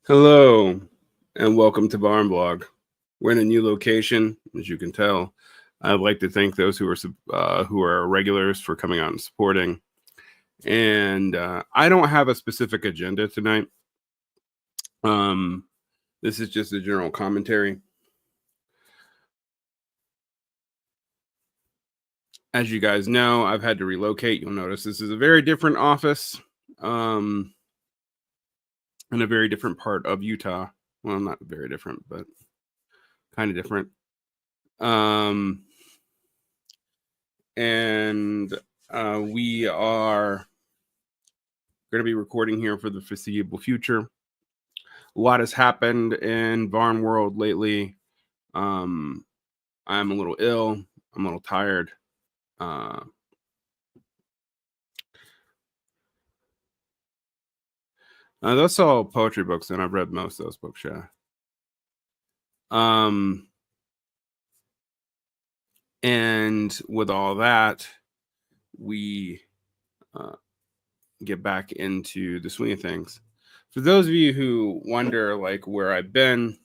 Hello, and welcome to Varn Blog. We're in a new location, as you can tell. I'd like to thank those who are regulars for coming out and supporting. And I don't have a specific agenda tonight. This is just a general commentary. As you guys know, I've had to relocate. You'll notice this is a very different office in a very different part of Utah. Well, not very different, but kind of different. We are going to be recording here for the foreseeable future. A lot has happened in Varn world lately. I'm a little ill. I'm a little tired. Those are all poetry books, and I've read most of those books, yeah. And with all that, we get back into the swing of things. For those of you who wonder, like, where I've been,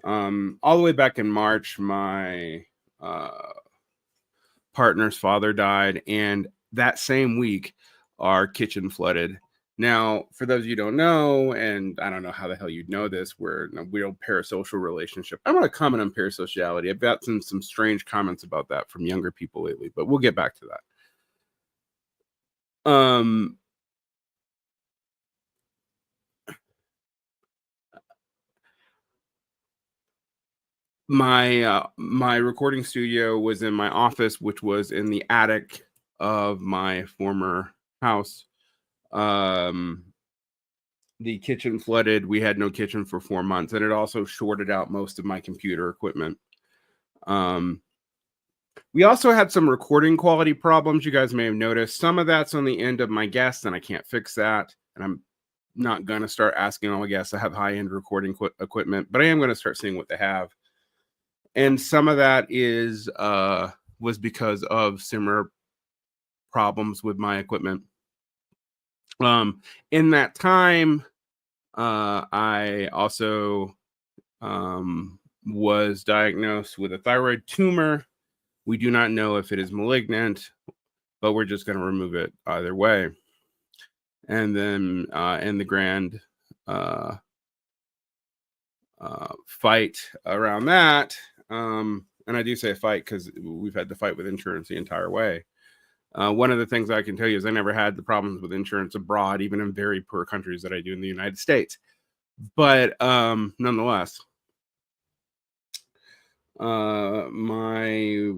all the way back in March, my partner's father died, and that same week, our kitchen flooded. Now, for those of you who don't know, and I don't know how the hell you'd know this, we're in a weird parasocial relationship. I want to comment on parasociality. I've got some strange comments about that from younger people lately, but we'll get back to that. My recording studio was in my office, which was in the attic of my former house. The kitchen flooded. We had no kitchen for 4 months, and it also shorted out most of my computer equipment. We also had some recording quality problems. You guys may have noticed. Some of that's on the end of my guests, and I can't fix that. And I'm not going to start asking all my guests to have high-end recording equipment, but I am going to start seeing what they have. And some of that was because of similar problems with my equipment. In that time, I also was diagnosed with a thyroid tumor. We do not know if it is malignant, but we're just going to remove it either way. And then in the grand fight around that, and I do say fight because we've had to fight with insurance the entire way. One of the things I can tell you is I never had the problems with insurance abroad, even in very poor countries that I do in the United States. But nonetheless, my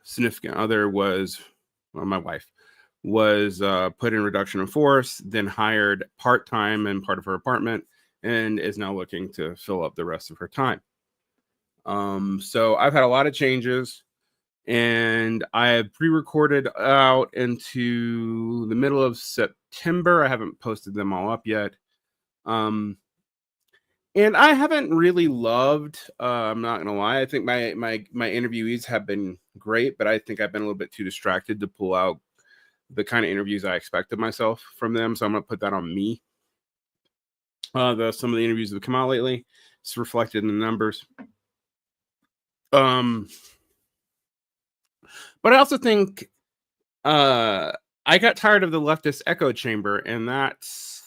significant other was, well, my wife was put in reduction of force, then hired part-time in part of her apartment, and is now looking to fill up the rest of her time. So I've had a lot of changes, and I have pre-recorded out into the middle of September. I haven't posted them all up yet. And I haven't really loved, I'm not going to lie. I think my interviewees have been great, but I think I've been a little bit too distracted to pull out the kind of interviews I expected myself from them. So I'm going to put that on me. Some of the interviews that have come out lately, it's reflected in the numbers. But I also think I got tired of the leftist echo chamber, and that's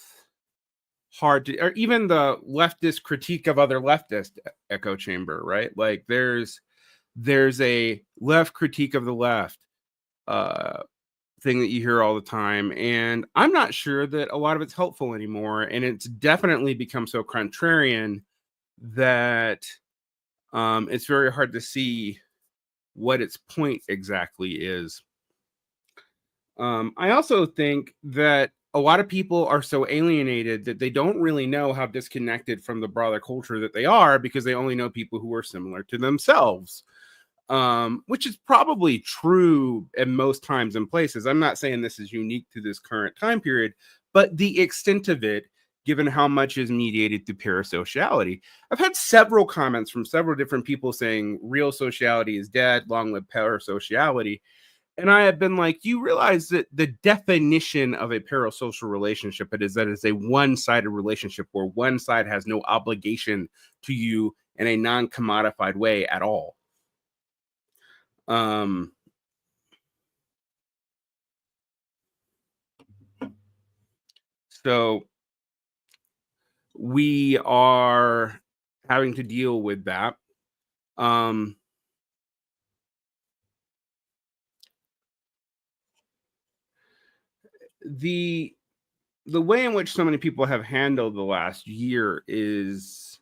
hard to, or even the leftist critique of other leftist echo chamber, right? Like there's a left critique of the left thing that you hear all the time, and I'm not sure that a lot of it's helpful anymore, and it's definitely become so contrarian that it's very hard to see what its point exactly is. I also think that a lot of people are so alienated that they don't really know how disconnected from the broader culture that they are, because they only know people who are similar to themselves, which is probably true in most times and places. I'm not saying this is unique to this current time period, but the extent of it, given how much is mediated through parasociality. I've had several comments from several different people saying real sociality is dead, long live parasociality. And I have been like, you realize that the definition of a parasocial relationship it is that it's a one-sided relationship where one side has no obligation to you in a non-commodified way at all. So we are having to deal with that. The way in which so many people have handled the last year is,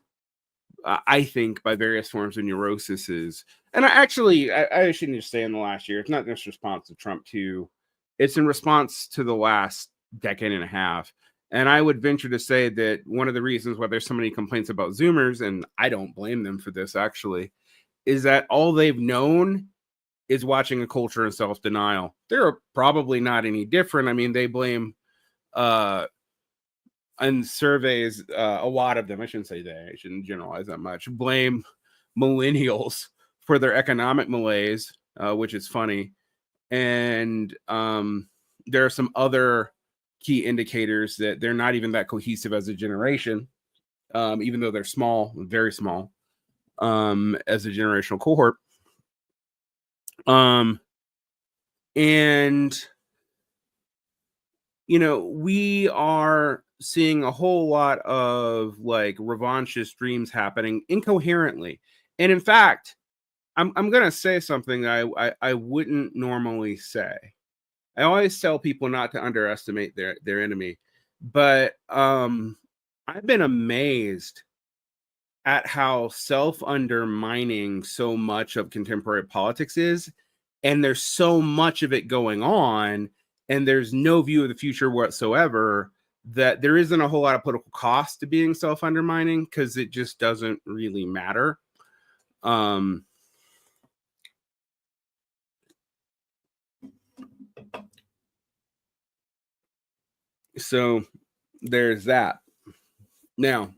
I think, by various forms of neuroses. And I shouldn't just say in the last year. It's not just response to Trump too. It's in response to the last decade and a half. And I would venture to say that one of the reasons why there's so many complaints about Zoomers, and I don't blame them for this actually, is that all they've known is watching a culture in self-denial. They're probably not any different. I mean, they blame and surveys, a lot of them, I shouldn't say they, I shouldn't generalize that much, blame millennials for their economic malaise, which is funny. And there are some other key indicators that they're not even that cohesive as a generation, even though they're small, very small, as a generational cohort. And we are seeing a whole lot of like revanchist dreams happening incoherently. And in fact, I'm gonna say something I wouldn't normally say. I always tell people not to underestimate their enemy, but I've been amazed at how self-undermining so much of contemporary politics is, and there's so much of it going on, and there's no view of the future whatsoever, that there isn't a whole lot of political cost to being self-undermining because it just doesn't really matter. So there's that. Now,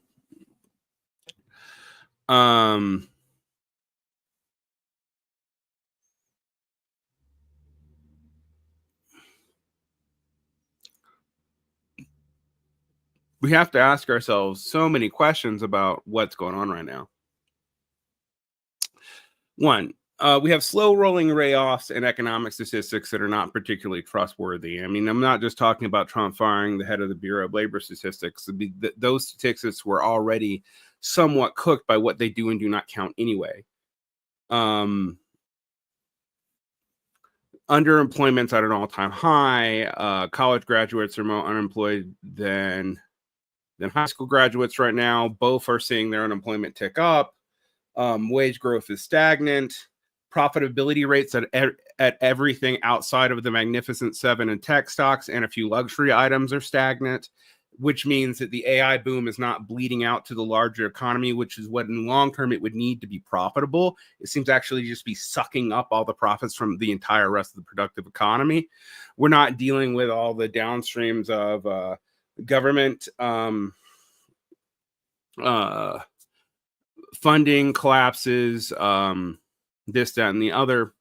we have to ask ourselves so many questions about what's going on right now. One, we have slow rolling layoffs and economic statistics that are not particularly trustworthy. I mean, I'm not just talking about Trump firing the head of the Bureau of Labor Statistics. Those statistics were already somewhat cooked by what they do and do not count anyway. Underemployment's at an all-time high. College graduates are more unemployed than high school graduates right now. Both are seeing their unemployment tick up. Wage growth is stagnant. Profitability rates at everything outside of the Magnificent Seven and tech stocks and a few luxury items are stagnant, which means that the AI boom is not bleeding out to the larger economy, which is what in long term it would need to be profitable. It seems to actually just be sucking up all the profits from the entire rest of the productive economy. We're not dealing with all the downstreams of government funding collapses, this, that, and the other.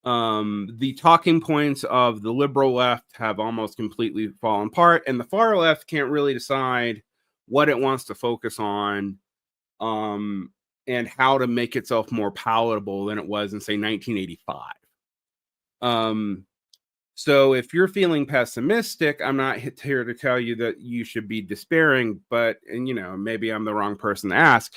The talking points of the liberal left have almost completely fallen apart, and the far left can't really decide what it wants to focus on, and how to make itself more palatable than it was in, say, 1985. So if you're feeling pessimistic, I'm not here to tell you that you should be despairing, but, and maybe I'm the wrong person to ask.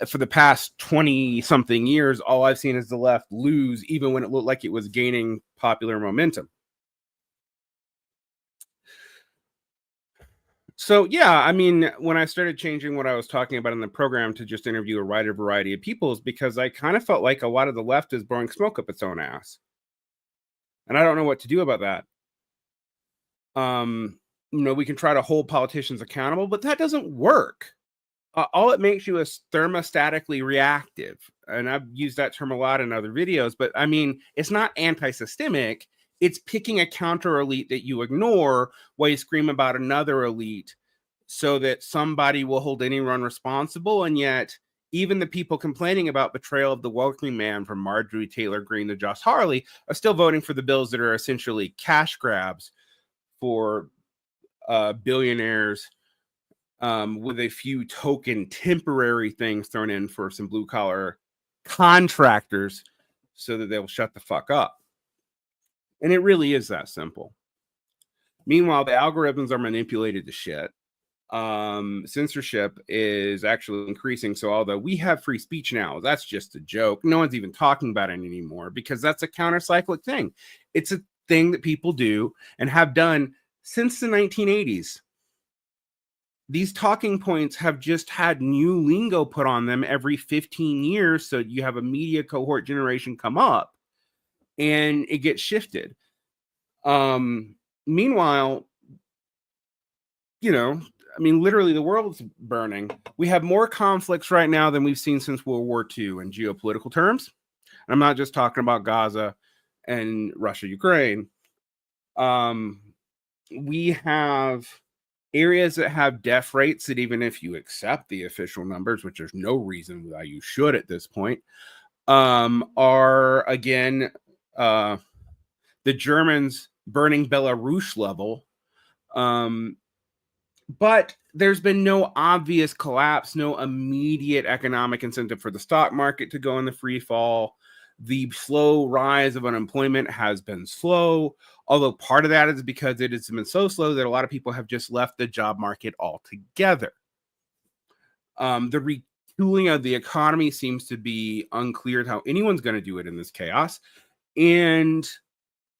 For the past 20 something years, all I've seen is the left lose, even when it looked like it was gaining popular momentum. So, yeah, I mean, when I started changing what I was talking about in the program to just interview a wider variety of people, is because I kind of felt like a lot of the left is blowing smoke up its own ass. And I don't know what to do about that. We can try to hold politicians accountable, but that doesn't work. All it makes you is thermostatically reactive. And I've used that term a lot in other videos, but I mean, it's not anti-systemic. It's picking a counter elite that you ignore while you scream about another elite so that somebody will hold anyone responsible. And yet, even the people complaining about betrayal of the working man, from Marjorie Taylor Greene to Josh Hawley, are still voting for the bills that are essentially cash grabs for billionaires, with a few token temporary things thrown in for some blue collar contractors so that they'll shut the fuck up. And it really is that simple. Meanwhile, the algorithms are manipulated to shit. Censorship is actually increasing. So although we have free speech now, that's just a joke. No one's even talking about it anymore, because that's a counter-cyclic thing. It's a thing that people do and have done since the 1980s. These talking points have just had new lingo put on them every 15 years. So you have a media cohort generation come up and it gets shifted. Meanwhile, literally the world's burning. We have more conflicts right now than we've seen since World War II in geopolitical terms. I'm not just talking about Gaza and Russia, Ukraine. We have areas that have death rates that, even if you accept the official numbers, which there's no reason why you should at this point, are again the Germans burning Belarus level. But there's been no obvious collapse, no immediate economic incentive for the stock market to go in the free fall. The slow rise of unemployment has been slow, although part of that is because it has been so slow that a lot of people have just left the job market altogether. The retooling of the economy seems to be unclear how anyone's going to do it in this chaos. And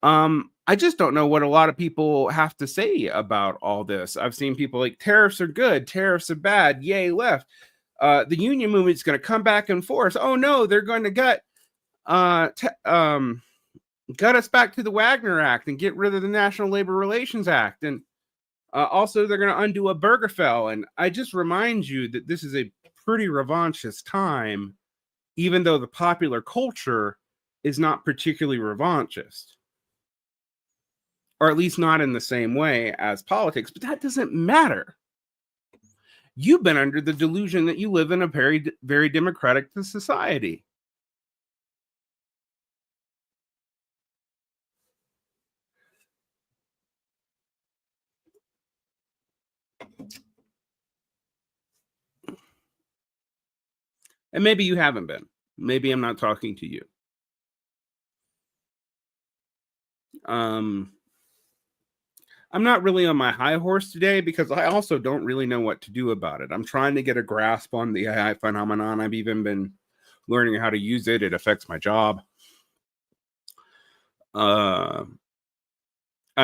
I just don't know what a lot of people have to say about all this. I've seen people like, tariffs are good, tariffs are bad, yay left. The union movement's going to come back in force. Oh no, they're going to gut us back to the Wagner Act and get rid of the National Labor Relations Act. And also they're going to undo a Obergefell. And I just remind you that this is a pretty revanchist time, even though the popular culture is not particularly revanchist. Or at least not in the same way as politics, but that doesn't matter. You've been under the delusion that you live in a very, very democratic society. And maybe you haven't been. Maybe I'm not talking to you. I'm not really on my high horse today because I also don't really know what to do about it. I'm trying to get a grasp on the AI phenomenon. I've even been learning how to use it. It affects my job. I've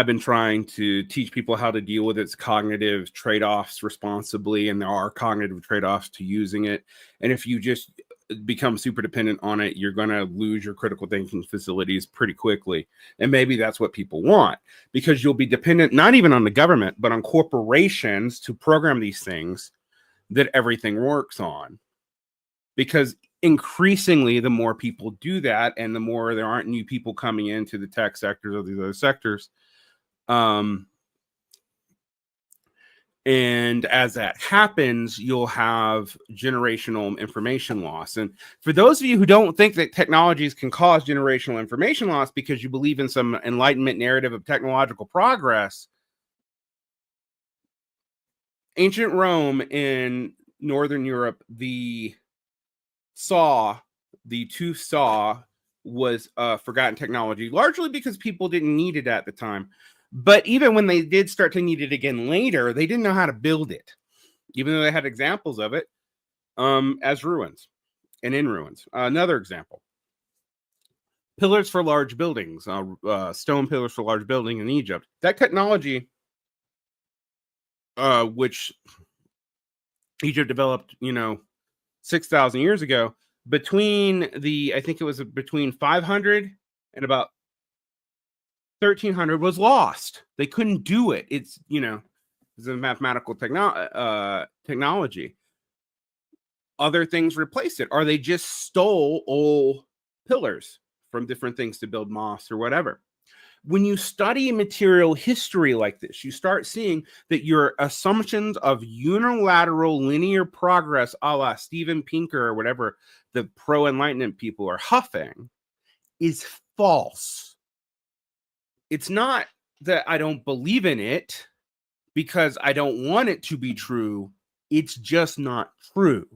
been trying to teach people how to deal with its cognitive trade-offs responsibly, and there are cognitive trade-offs to using it. And if you just become super dependent on it, you're going to lose your critical thinking facilities pretty quickly. And maybe that's what people want, because you'll be dependent not even on the government, but on corporations to program these things that everything works on. Because increasingly, the more people do that, and the more there aren't new people coming into the tech sectors or these other sectors, and as that happens, you'll have generational information loss. And for those of you who don't think that technologies can cause generational information loss because you believe in some Enlightenment narrative of technological progress, ancient Rome in Northern Europe, the tooth saw was a forgotten technology, largely because people didn't need it at the time. But even when they did start to need it again later, they didn't know how to build it, even though they had examples of it as ruins and in ruins. Another example, pillars for large buildings, stone pillars for large building in Egypt. That technology, which Egypt developed, 6,000 years ago, I think it was between 500 and about 1300 was lost. They couldn't do it. It's a mathematical technology. Other things replaced it, or they just stole old pillars from different things to build mosques or whatever. When you study material history like this, you start seeing that your assumptions of unilateral linear progress, a la Steven Pinker or whatever the pro-enlightenment people are huffing, is false. It's not that I don't believe in it because I don't want it to be true. It's just not true.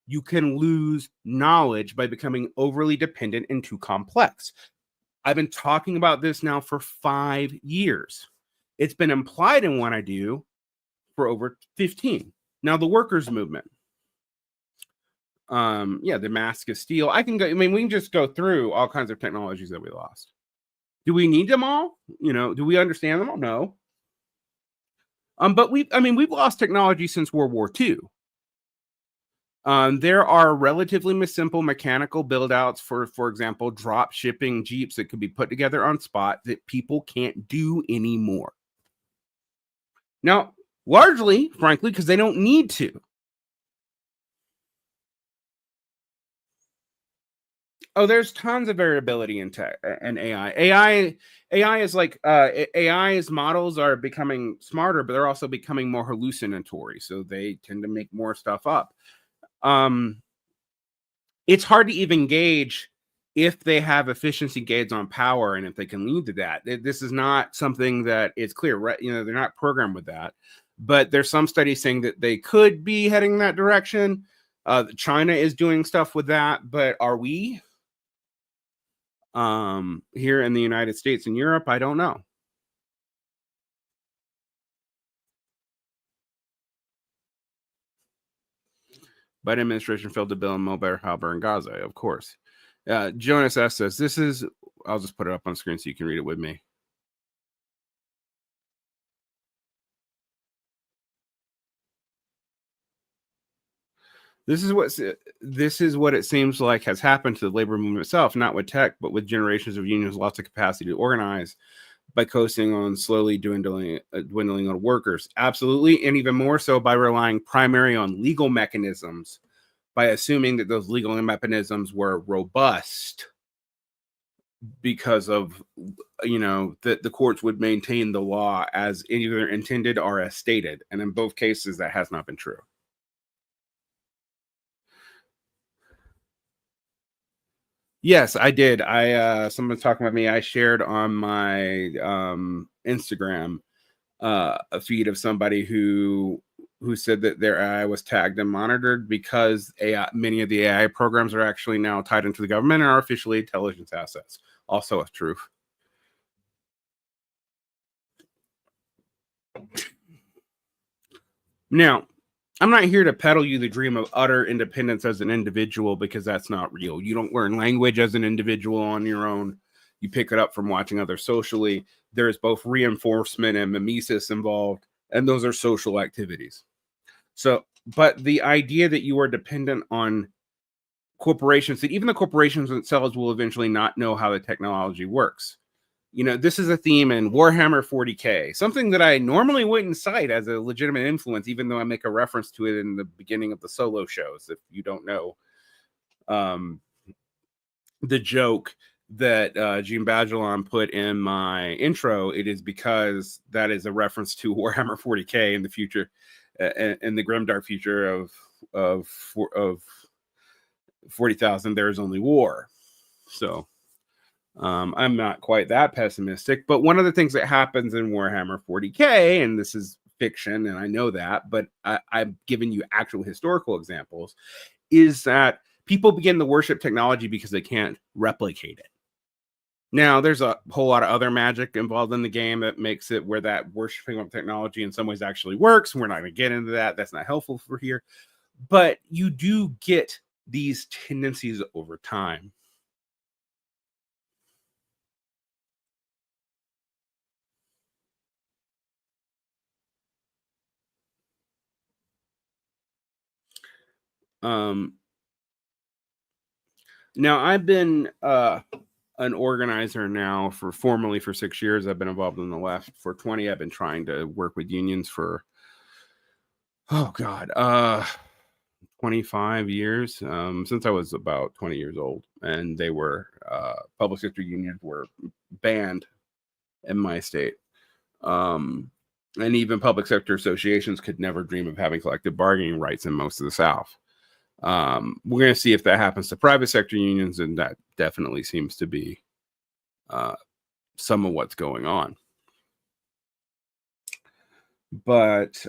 You can lose knowledge by becoming overly dependent and too complex. I've been talking about this now for 5 years. It's been implied in what I do for over 15. Now, the workers' movement. Yeah, Damascus steel. We can just go through all kinds of technologies that we lost. Do we need them all? Do we understand them all? No. But we've lost technology since World War II. There are relatively simple mechanical build outs for example, drop shipping Jeeps that could be put together on spot that people can't do anymore. Now, largely, frankly, because they don't need to. Oh, there's tons of variability in tech and AI. AI is like AI's models are becoming smarter, but they're also becoming more hallucinatory. So they tend to make more stuff up. It's hard to even gauge if they have efficiency gains on power and if they can lead to that. This is not something that is clear, right? They're not programmed with that. But there's some studies saying that they could be heading in that direction. China is doing stuff with that, but are we? Here in the United States and Europe, I don't know. Biden administration failed to build mobile harbor in Gaza, of course. Jonas S says, I'll just put it up on screen so you can read it with me. This is what it seems like has happened to the labor movement itself, not with tech, but with generations of unions lost the capacity to organize by coasting on slowly dwindling on workers. Absolutely, and even more so by relying primarily on legal mechanisms, by assuming that those legal mechanisms were robust because of that the courts would maintain the law as either intended or as stated, and in both cases that has not been true. Yes, I did. Someone talking about me. I shared on my Instagram a feed of somebody who said that their AI was tagged and monitored because many of the AI programs are actually now tied into the government and are officially intelligence assets. Also a truth. Now, I'm not here to peddle you the dream of utter independence as an individual because that's not real. You don't learn language as an individual on your own. You pick it up from watching others socially. There's both reinforcement and mimesis involved, and those are social activities. So, but the idea that you are dependent on corporations, that even the corporations themselves will eventually not know how the technology works. This is a theme in Warhammer 40K, something that I normally wouldn't cite as a legitimate influence, even though I make a reference to it in the beginning of the solo shows. If you don't know the joke that Gene Badgelon put in my intro, it is because that is a reference to Warhammer 40K in the future, in the grimdark future of 40,000. There's only war. So I'm not quite that pessimistic, but one of the things that happens in Warhammer 40K, and this is fiction, and I know that, but I've given you actual historical examples, is that people begin to worship technology because they can't replicate it. Now, there's a whole lot of other magic involved in the game that makes it where that worshiping of technology in some ways actually works. We're not going to get into that. That's not helpful for here. But you do get these tendencies over time. Now I've been an organizer now formally for 6 years. I've been involved in the left for 20. I've been trying to work with unions for 25 years, since I was about 20 years old, and they were public sector unions were banned in my state. And even public sector associations could never dream of having collective bargaining rights in most of the South. We're going to see if that happens to private sector unions, and that definitely seems to be some of what's going on. But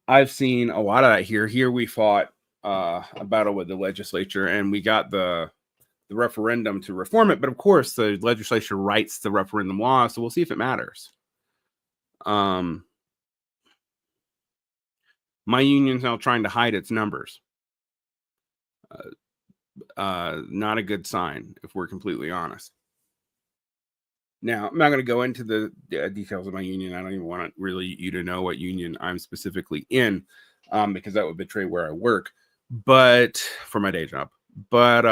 I've seen a lot of that here. Here we fought a battle with the legislature, and we got the referendum to reform it. But of course, the legislature writes the referendum law, so we'll see if it matters. My union's now trying to hide its numbers. Not a good sign, if we're completely honest. Now, I'm not going to go into the details of my union. I don't even want really you to know what union I'm specifically in, because that would betray where I work, but for my day job. But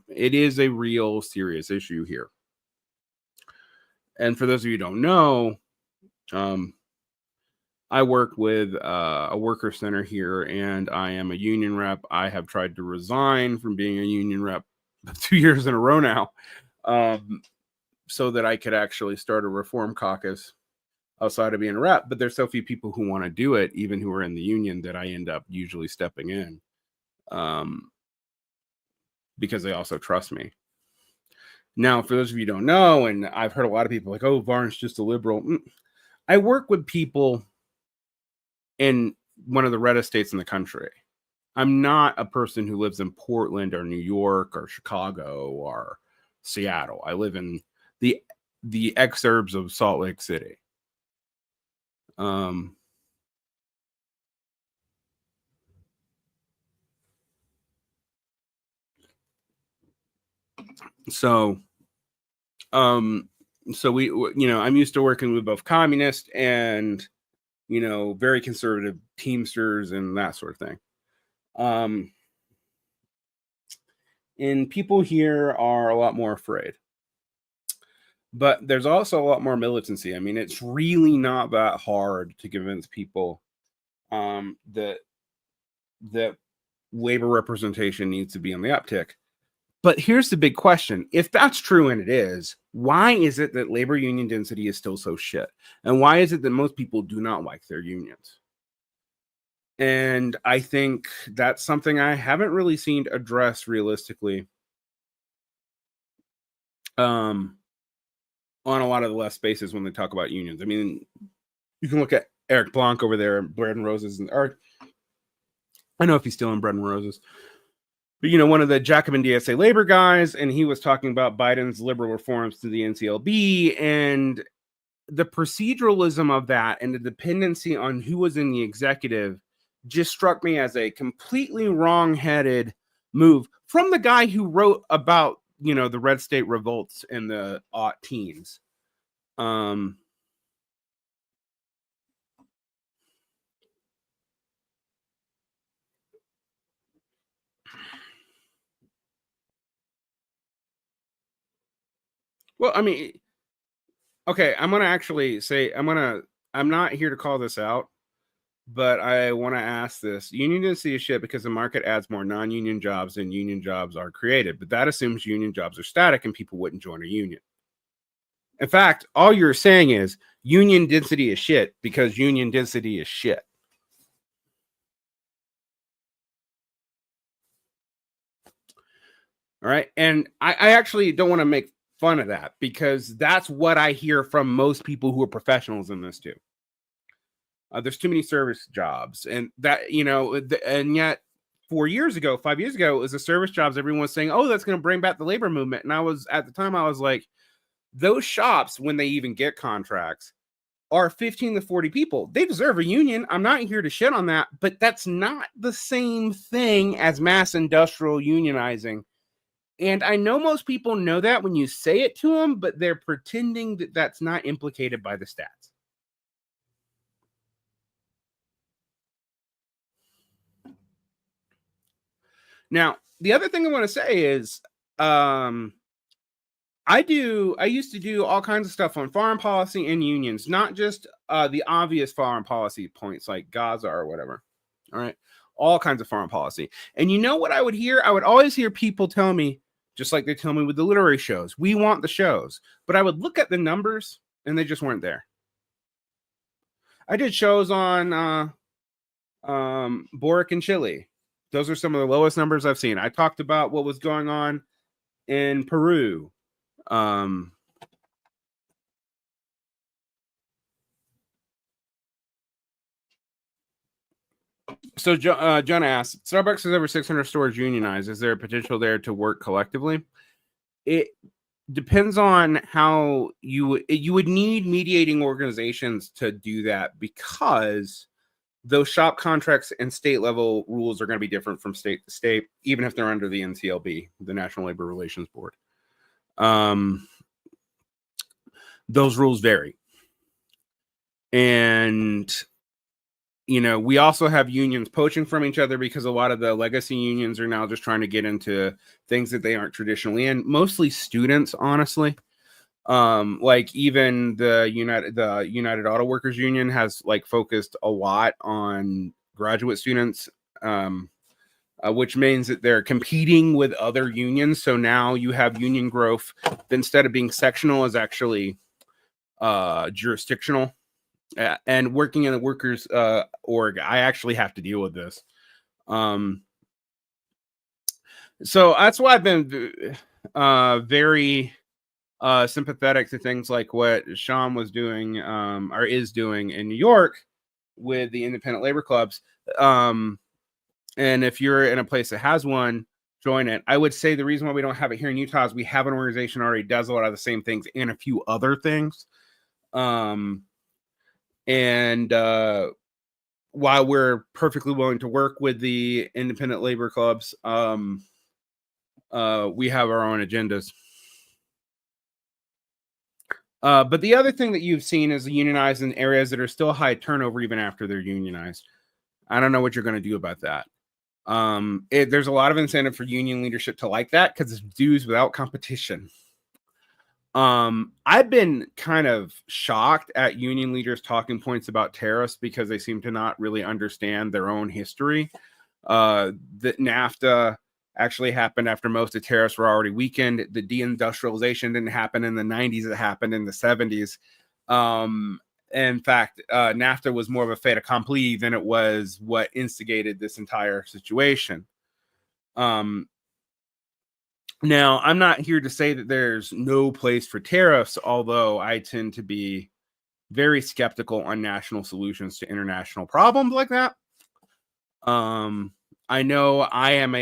it is a real serious issue here. And for those of you who don't know, I work with a worker center here, and I am a union rep. I have tried to resign from being a union rep 2 years in a row now, so that I could actually start a reform caucus outside of being a rep. But there's so few people who want to do it, even who are in the union, that I end up usually stepping in. Because they also trust me. Now, for those of you who don't know, and I've heard a lot of people like, oh, Varn's just a liberal. I work with people in one of the reddest states in the country. I'm not a person who lives in Portland or New York or Chicago or Seattle. I live in the exurbs of Salt Lake City. So we, I'm used to working with both communist and, very conservative Teamsters and that sort of thing. And people here are a lot more afraid. But there's also a lot more militancy. I mean, it's really not that hard to convince people that labor representation needs to be on the uptick. But here's the big question. If that's true, and it is, why is it that labor union density is still so shit? And why is it that most people do not like their unions? And I think that's something I haven't really seen addressed realistically on a lot of the left spaces when they talk about unions. I mean, you can look at Eric Blanc over there in Bread and Roses, or I don't know if he's still in Bread and Roses. But, one of the Jacobin DSA labor guys, and he was talking about Biden's liberal reforms to the NCLB and the proceduralism of that and the dependency on who was in the executive just struck me as a completely wrong-headed move from the guy who wrote about, the red state revolts in the aught teens. Well, I mean, okay, I'm going to actually say, I'm not here to call this out, but I want to ask this. Union density is shit because the market adds more non-union jobs than union jobs are created, but that assumes union jobs are static and people wouldn't join a union. In fact, all you're saying is union density is shit because union density is shit. All right. And I actually don't want to make fun of that because that's what I hear from most people who are professionals in this too. There's too many service jobs, and that, and yet 5 years ago, it was the service jobs. Everyone's saying, oh, that's going to bring back the labor movement. And at the time I was like, those shops, when they even get contracts, are 15 to 40 people. They deserve a union. I'm not here to shit on that, but that's not the same thing as mass industrial unionizing. And I know most people know that when you say it to them, but they're pretending that that's not implicated by the stats. Now, the other thing I want to say is, I used to do all kinds of stuff on foreign policy and unions, not just the obvious foreign policy points like Gaza or whatever. All right. All kinds of foreign policy. And you know what I would hear? I would always hear people tell me, Just like they tell me with the literary shows, we want the shows. But I would look at the numbers and they just weren't there. I did shows on Boric and Chile. Those are some of the lowest numbers I've seen. I talked about what was going on in Peru. So John asked, Starbucks has over 600 stores unionized. Is there a potential there to work collectively? It depends on how you would need mediating organizations to do that, because those shop contracts and state level rules are going to be different from state to state, even if they're under the NCLB, the National Labor Relations Board. Those rules vary. And we also have unions poaching from each other, because a lot of the legacy unions are now just trying to get into things that they aren't traditionally in. Mostly students, honestly. Like even the United Auto Workers Union has like focused a lot on graduate students, which means that they're competing with other unions. So now you have union growth that, instead of being sectional, is actually jurisdictional. And working in the workers org, I actually have to deal with this. So that's why I've been very sympathetic to things like what Sean was doing or is doing in New York with the independent labor clubs. And if you're in a place that has one, join it. I would say the reason why we don't have it here in Utah is we have an organization already does a lot of the same things and a few other things. And while we're perfectly willing to work with the independent labor clubs, we have our own agendas. But the other thing that you've seen is unionized in areas that are still high turnover even after they're unionized. I don't know what you're going to do about that. There's a lot of incentive for union leadership to like that, because it's dues without competition. I've been kind of shocked at union leaders' talking points about tariffs, because they seem to not really understand their own history. That NAFTA actually happened after most of the tariffs were already weakened. The deindustrialization didn't happen in the 90s, it happened in the 70s. In fact, NAFTA was more of a fait accompli than it was what instigated this entire situation. Now, I'm not here to say that there's no place for tariffs, although I tend to be very skeptical on national solutions to international problems like that. I know I am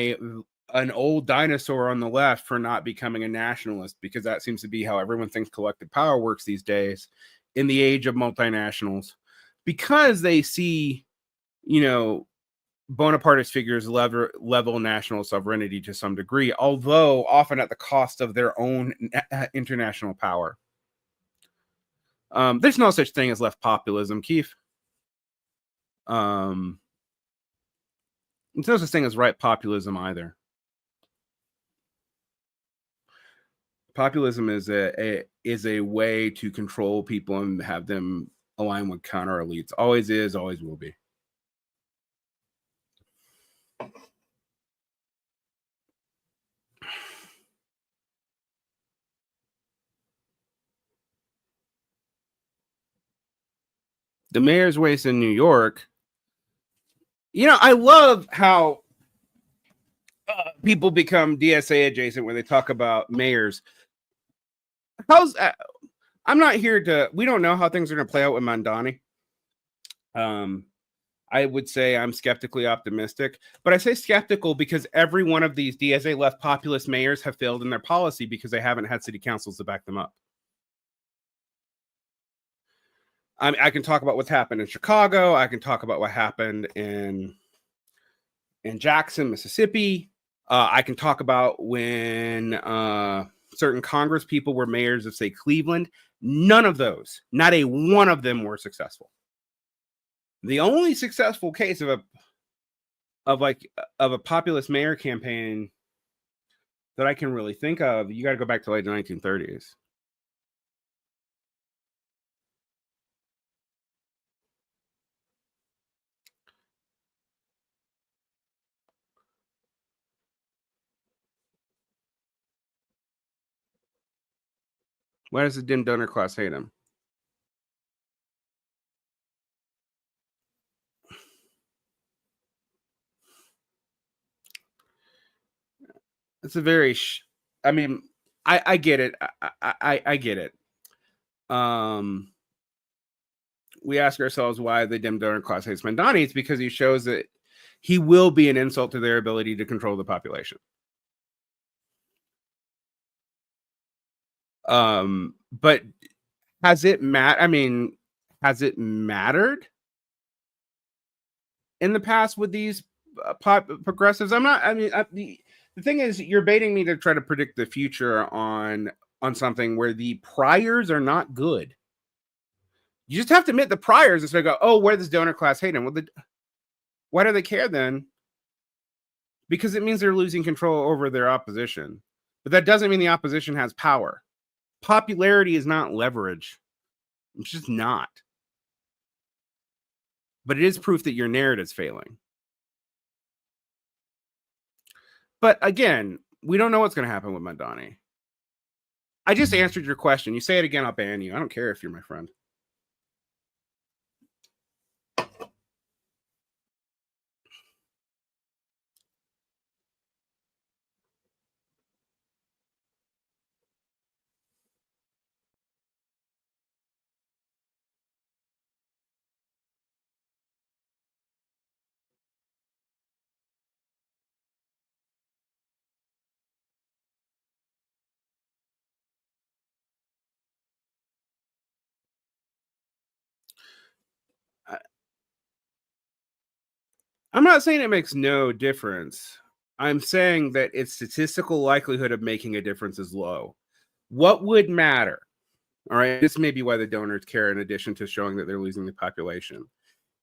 an old dinosaur on the left for not becoming a nationalist, because that seems to be how everyone thinks collective power works these days in the age of multinationals, because they see, Bonapartist figures level national sovereignty to some degree, although often at the cost of their own international power. There's no such thing as left populism, Keith. There's no such thing as right populism either. Populism is a way to control people and have them align with counter elites. Always is, always will be. The mayor's race in New York. I love how people become DSA adjacent when they talk about mayors. I'm not here to. We don't know how things are going to play out with Mandani. I would say I'm skeptically optimistic, but I say skeptical because every one of these DSA left populist mayors have failed in their policy because they haven't had city councils to back them up. I can talk about what's happened in Chicago. I can talk about what happened in Jackson, Mississippi. I can talk about when certain Congress people were mayors of, say, Cleveland. None of those, not a one of them, were successful. The only successful case of a populist mayor campaign that I can really think of, you got to go back to like the 1930s. Why does the dim donor class hate him? It's a very, I mean, I get it. I get it. We ask ourselves why the dim donor class hates Mandani. It's because he shows that he will be an insult to their ability to control the population. But has it has it mattered in the past with these progressives? I'm not. I mean, the thing is, you're baiting me to try to predict the future on something where the priors are not good. You just have to admit the priors and so go, oh, where does donor class hate him? Well, why do they care then? Because it means they're losing control over their opposition. But that doesn't mean the opposition has power. Popularity is not leverage. It's just not. But it is proof that your narrative's failing. But again, we don't know what's going to happen with Mandani. I just answered your question. You say it again, I'll ban you. I don't care if you're my friend. I'm not saying it makes no difference. I'm saying that its statistical likelihood of making a difference is low. What would matter? All right, this may be why the donors care, in addition to showing that they're losing the population,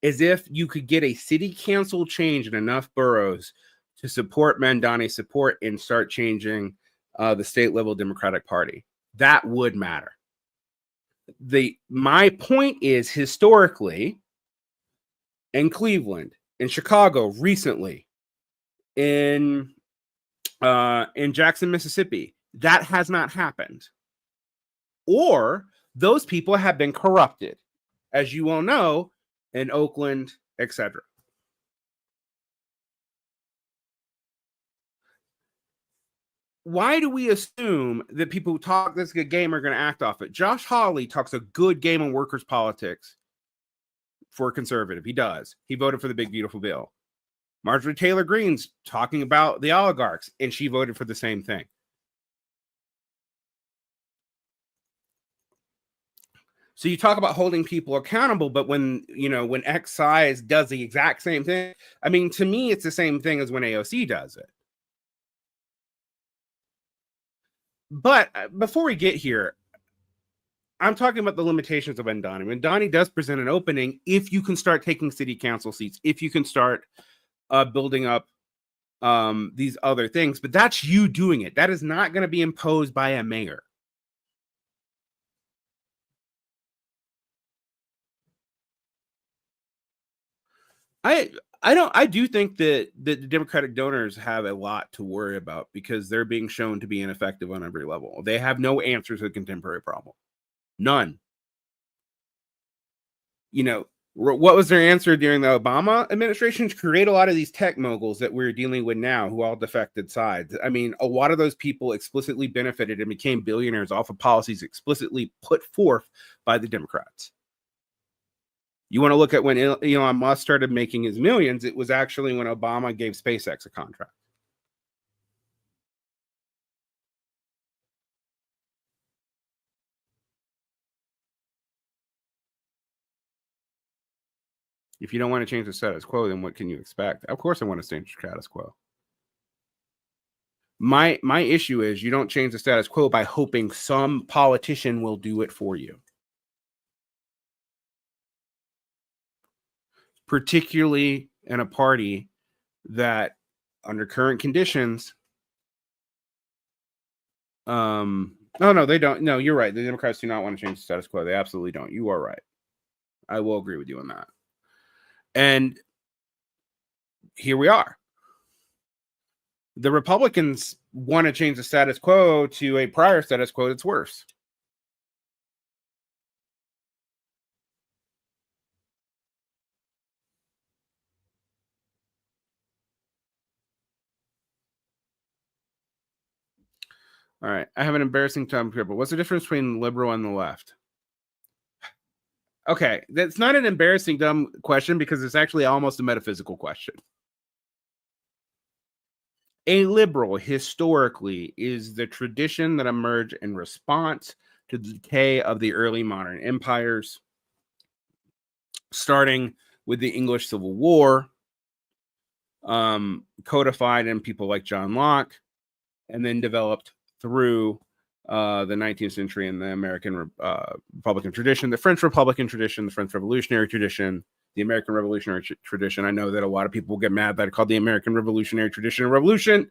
is if you could get a city council change in enough boroughs to support Mandani's support and start changing the state level Democratic Party. That would matter. My point is, historically, in Cleveland, in Chicago, recently, in Jackson, Mississippi, that has not happened. Or those people have been corrupted, as you all know, in Oakland, etc. Why do we assume that people who talk this good game are going to act off it? Josh Hawley talks a good game on workers' politics for a conservative. He does. He voted for the big, beautiful bill. Marjorie Taylor Greene's talking about the oligarchs, and she voted for the same thing. So you talk about holding people accountable, but when X size does the exact same thing, I mean, to me, it's the same thing as when AOC does it. But before we get here, I'm talking about the limitations of Mandani. Mandani does present an opening if you can start taking city council seats, if you can start building up these other things. But that's you doing it. That is not going to be imposed by a mayor. I do think that the Democratic donors have a lot to worry about because they're being shown to be ineffective on every level. They have no answers to the contemporary problem. None. What was their answer during the Obama administration? To create a lot of these tech moguls that we're dealing with now who all defected sides. I mean, a lot of those people explicitly benefited and became billionaires off of policies explicitly put forth by the Democrats. You want to look at when Elon Musk started making his millions, it was actually when Obama gave SpaceX a contract. If you don't want to change the status quo, then what can you expect? Of course I want to change the status quo. My issue is you don't change the status quo by hoping some politician will do it for you. Particularly in a party that, under current conditions, no, they don't. No, you're right. The Democrats do not want to change the status quo. They absolutely don't. You are right. I will agree with you on that. And here we are. The Republicans want to change the status quo to a prior status quo that's worse. All right. I have an embarrassing time here, but what's the difference between liberal and the left? Okay, that's not an embarrassing dumb question because it's actually almost a metaphysical question. A liberal historically is the tradition that emerged in response to the decay of the early modern empires, starting with the English Civil War, codified in people like John Locke, and then developed through the 19th century in the American Republican tradition, the French Republican tradition, the French Revolutionary tradition, the American Revolutionary tradition. I know that a lot of people get mad that I called the American Revolutionary tradition a revolution.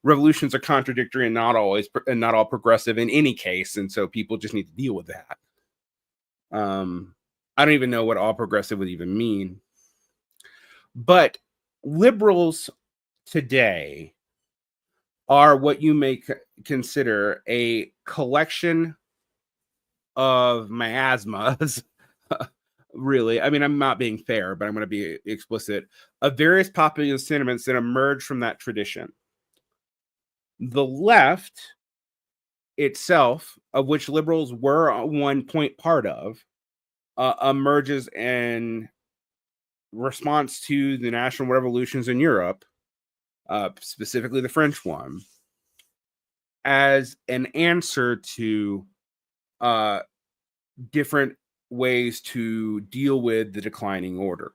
Revolutions are contradictory and not all progressive in any case, and so people just need to deal with that. I don't even know what all progressive would even mean. But liberals today are what you may consider a collection of miasmas. Really, I mean, I'm not being fair, but I'm going to be explicit, of various populist sentiments that emerge from that tradition. The left itself, of which liberals were one point part of, emerges in response to the national revolutions in Europe, specifically the French one, as an answer to different ways to deal with the declining order.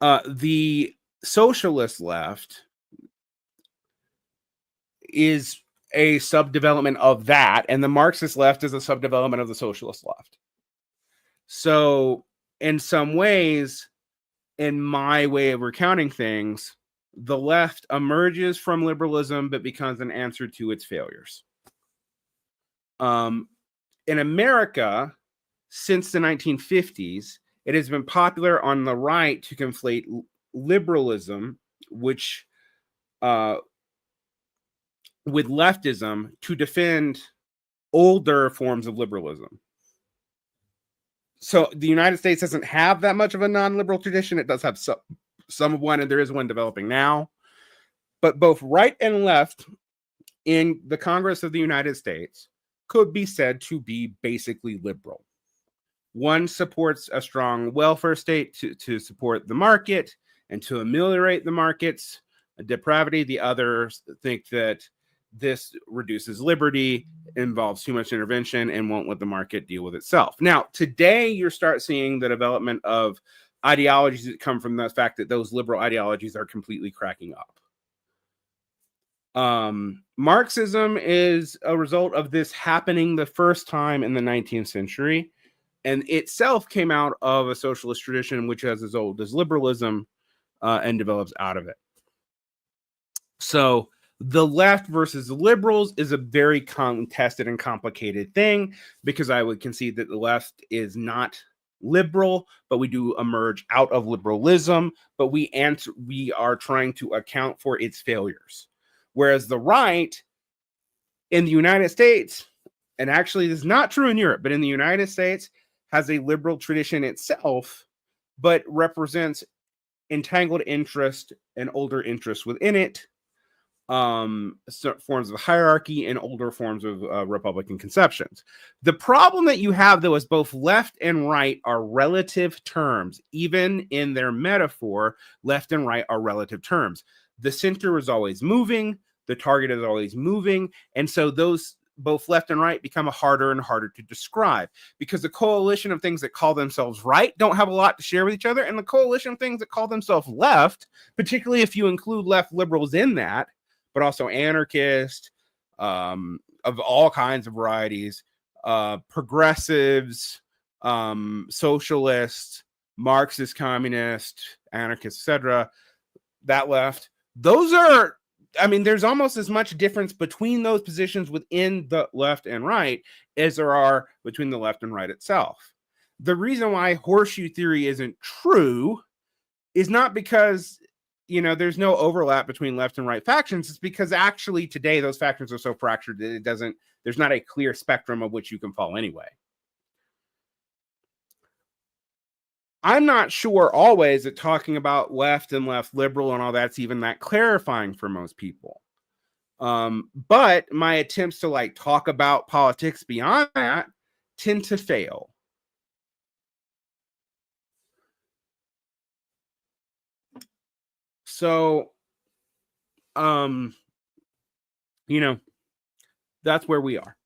The socialist left is a subdevelopment of that, and the Marxist left is a subdevelopment of the socialist left. So, in some ways, in my way of recounting things, the left emerges from liberalism but becomes an answer to its failures. In America, since the 1950s, it has been popular on the right to conflate liberalism, which with leftism, to defend older forms of liberalism. So the United States doesn't have that much of a non-liberal tradition. It does have some of one, and there is one developing now. But both right and left in the Congress of the United States could be said to be basically liberal. One supports a strong welfare state to support the market and to ameliorate the market's depravity. The others think that this reduces liberty, involves too much intervention, and won't let the market deal with itself. Now, today, you start seeing the development of ideologies that come from the fact that those liberal ideologies are completely cracking up. Marxism is a result of this happening the first time in the 19th century, and itself came out of a socialist tradition which is as old as liberalism and develops out of it. So the left versus the liberals is a very contested and complicated thing, because I would concede that the left is not liberal, but we do emerge out of liberalism, but we are trying to account for its failures. Whereas the right in the United States, and actually this is not true in Europe, but in the United States, has a liberal tradition itself, but represents entangled interest and older interests within it, forms of hierarchy and older forms of Republican conceptions. The problem that you have, though, is both left and right are relative terms. Even in their metaphor, left and right are relative terms. The center is always moving, the target is always moving, and so those both left and right become harder and harder to describe, because the coalition of things that call themselves right don't have a lot to share with each other, and the coalition of things that call themselves left, particularly if you include left liberals in that, but also anarchists of all kinds of varieties, progressives, socialists, Marxist, communist, anarchists, etc., that left, those are, I mean, there's almost as much difference between those positions within the left and right as there are between the left and right itself. The reason why horseshoe theory isn't true is not because, there's no overlap between left and right factions. It's because actually today those factions are so fractured that there's not a clear spectrum of which you can fall anyway. I'm not sure always that talking about left and left liberal and all that's even that clarifying for most people. But my attempts to like talk about politics beyond that tend to fail. So, you know, that's where we are.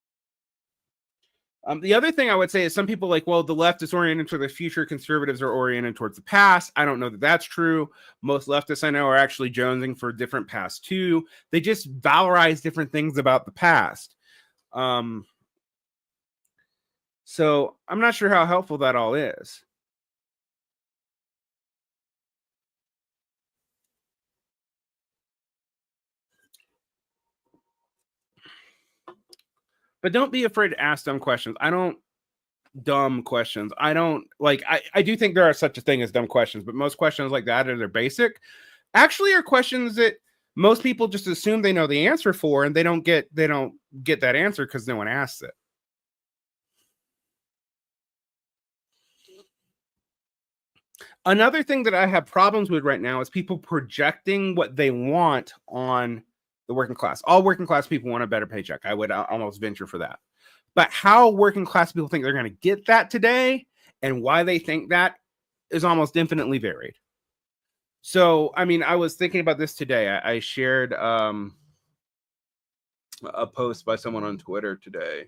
The other thing I would say is some people like, well, the left is oriented toward the future, conservatives are oriented towards the past. I don't know that that's true. Most leftists I know are actually jonesing for different past too. They just valorize different things about the past. So I'm not sure how helpful that all is. But don't be afraid to ask dumb questions. I don't dumb questions. I don't like I do think there are such a thing as dumb questions, but most questions like that are they're basic. Actually are questions that most people just assume they know the answer for, and they don't get that answer because no one asks it. Another thing that I have problems with right now is people projecting what they want on the working class. All working class people want a better paycheck. I would almost venture for that. But how working class people think they're going to get that today and why they think that is almost infinitely varied. So, I mean, I was thinking about this today. I shared a post by someone on Twitter today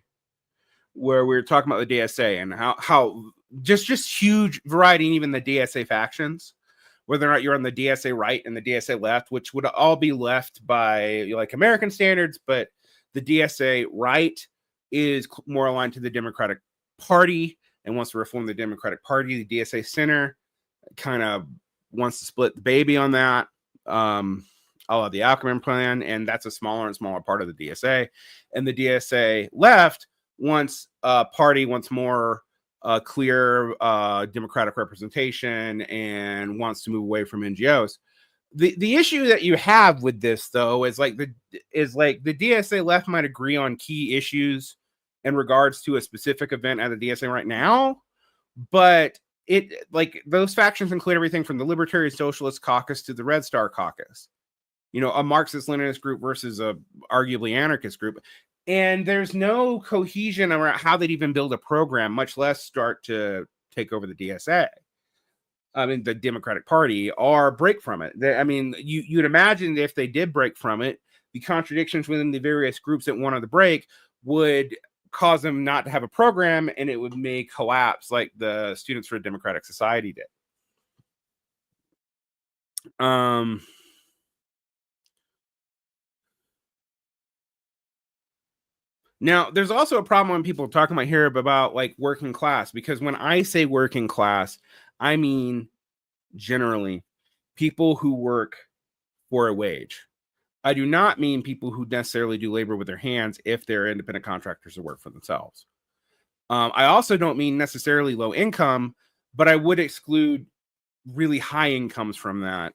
where we were talking about the DSA and how just huge variety in even the DSA factions, whether or not you're on the DSA right and the DSA left, which would all be left by like American standards, but the DSA right is more aligned to the Democratic Party and wants to reform the Democratic Party. The DSA center kind of wants to split the baby on that. All of the Ackerman plan, and that's a smaller and smaller part of the DSA. And the DSA left wants party wants more clear democratic representation and wants to move away from NGOs. The issue that you have with this though is like the DSA left might agree on key issues in regards to a specific event at the DSA right now, but it like those factions include everything from the Libertarian Socialist Caucus to the Red Star Caucus. You know, a Marxist-Leninist group versus a arguably anarchist group. And there's no cohesion around how they'd even build a program, much less start to take over the DSA. I mean, the Democratic Party, or break from it. I mean, you'd imagine if they did break from it, the contradictions within the various groups that wanted to break would cause them not to have a program, and it would may collapse like the Students for a Democratic Society did. Now, there's also a problem when people talk about here about like working class, because when I say working class, I mean generally people who work for a wage. I do not mean people who necessarily do labor with their hands if they're independent contractors who work for themselves. I also don't mean necessarily low income, but I would exclude really high incomes from that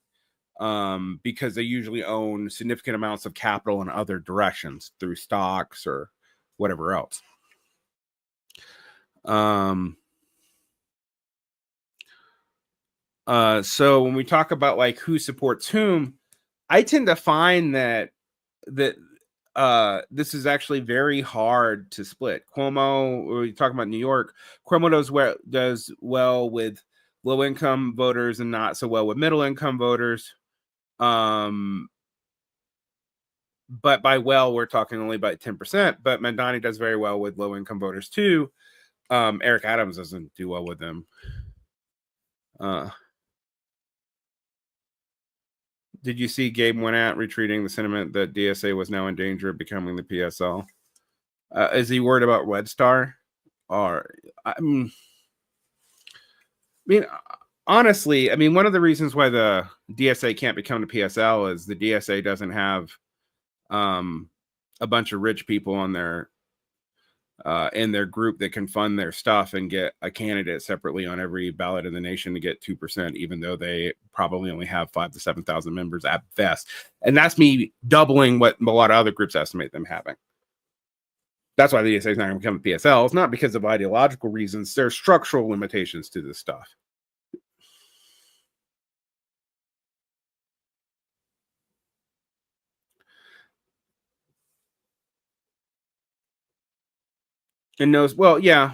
because they usually own significant amounts of capital in other directions through stocks or whatever else. So when we talk about like who supports whom, I tend to find that this is actually very hard to split. Cuomo, we talk about New York, Cuomo does well with low income voters and not so well with middle income voters. But by well, we're talking only about 10%. But Mandani does very well with low income voters too. Eric Adams doesn't do well with them. Did you see Gabe Winat retweeting the sentiment that DSA was now in danger of becoming the PSL? Is he worried about Red Star? Or I mean, honestly, I mean, one of the reasons why the DSA can't become the PSL is the DSA doesn't have a bunch of rich people on their in their group that can fund their stuff and get a candidate separately on every ballot in the nation to get 2%, even though they probably only have 5,000 to 7,000 members at best. And that's me doubling what a lot of other groups estimate them having. That's why the DSA is not going to become a PSL. It's not because of ideological reasons. There are structural limitations to this stuff. and knows. Well, yeah.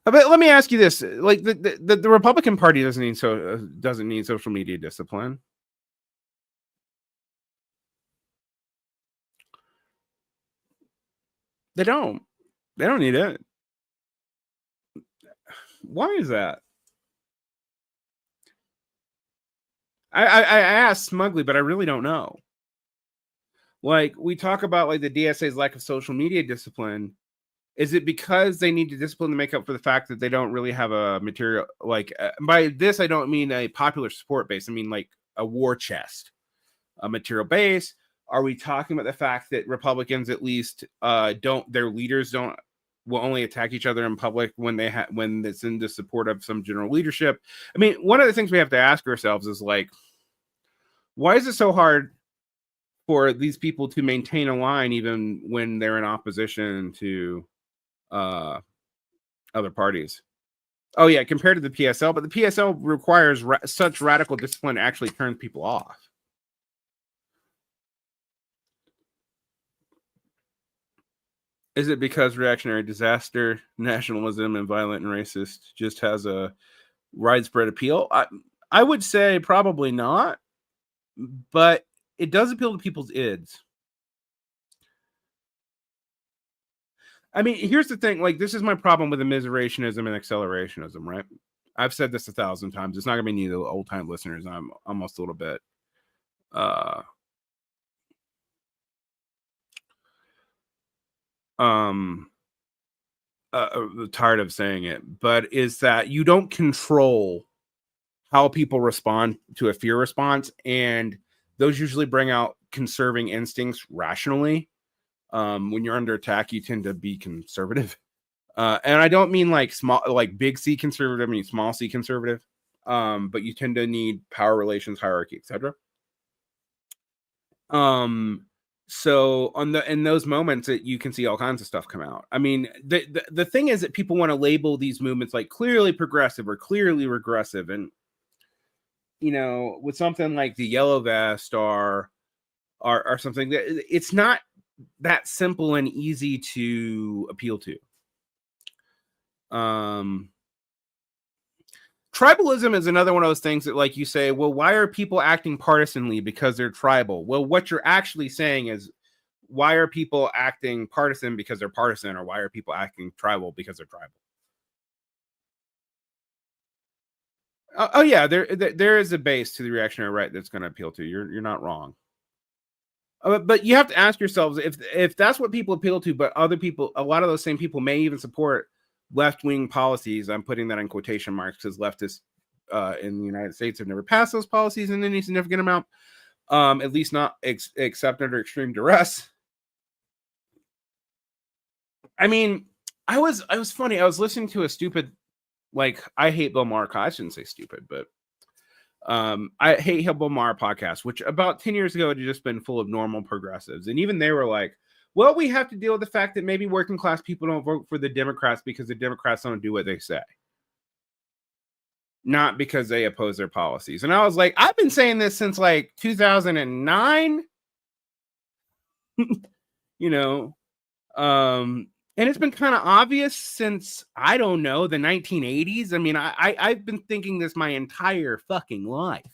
But let me ask you this: like the Republican Party doesn't need social media discipline. They don't. They don't need it. Why is that? I asked smugly, but I really don't know. Like we talk about like the DSA's lack of social media discipline. Is it because they need to discipline to make up for the fact that they don't really have a material like by this I don't mean a popular support base. I mean like a war chest, a material base. Are we talking about the fact that Republicans at least don't their leaders don't will only attack each other in public when when it's in the support of some general leadership? I mean, one of the things we have to ask ourselves is like, why is it so hard for these people to maintain a line even when they're in opposition to uh, other parties? Oh yeah, compared to the PSL, but the PSL requires such radical discipline to actually turn people off. Is it because reactionary disaster, nationalism, and violent and racist just has a widespread appeal? I would say probably not, but it does appeal to people's ids. I mean, here's the thing. Like, this is my problem with immiserationism and accelerationism, right? I've said this 1,000 times. It's not gonna be new to old time listeners. I'm almost a little bit uh um tired of saying it, but is that you don't control how people respond to a fear response, and those usually bring out conserving instincts rationally. When you're under attack, you tend to be conservative. And I don't mean like small, like big C conservative, I mean small C conservative. But you tend to need power relations, hierarchy, etc. Um, so on the in those moments that you can see all kinds of stuff come out. I mean, the thing is that people want to label these movements like clearly progressive or clearly regressive, and with something like the yellow vest or something that it's not that simple and easy to appeal to. Um, Tribalism is another one of those things that, like, you say, well, why are people acting partisanly because they're tribal? Well, what you're actually saying is, why are people acting partisan because they're partisan, or why are people acting tribal because they're tribal? Oh yeah, there is a base to the reactionary right that's going to appeal to. You're not wrong. But you have to ask yourselves if that's what people appeal to, but other people, a lot of those same people may even support left wing policies. I'm putting that in quotation marks because leftists in the United States have never passed those policies in any significant amount, at least not except under extreme duress. I mean, I was funny. I was listening to a stupid, like, I hate Bill Maher. I shouldn't say stupid, but I hate Bill Maher podcast, which about 10 years ago had just been full of normal progressives, and even they were like, well, we have to deal with the fact that maybe working class people don't vote for the Democrats because the Democrats don't do what they say, not because they oppose their policies. And I was like, I've been saying this since like 2009. you know and it's been kind of obvious since, I don't know, the 1980s. I mean, I've been thinking this my entire fucking life.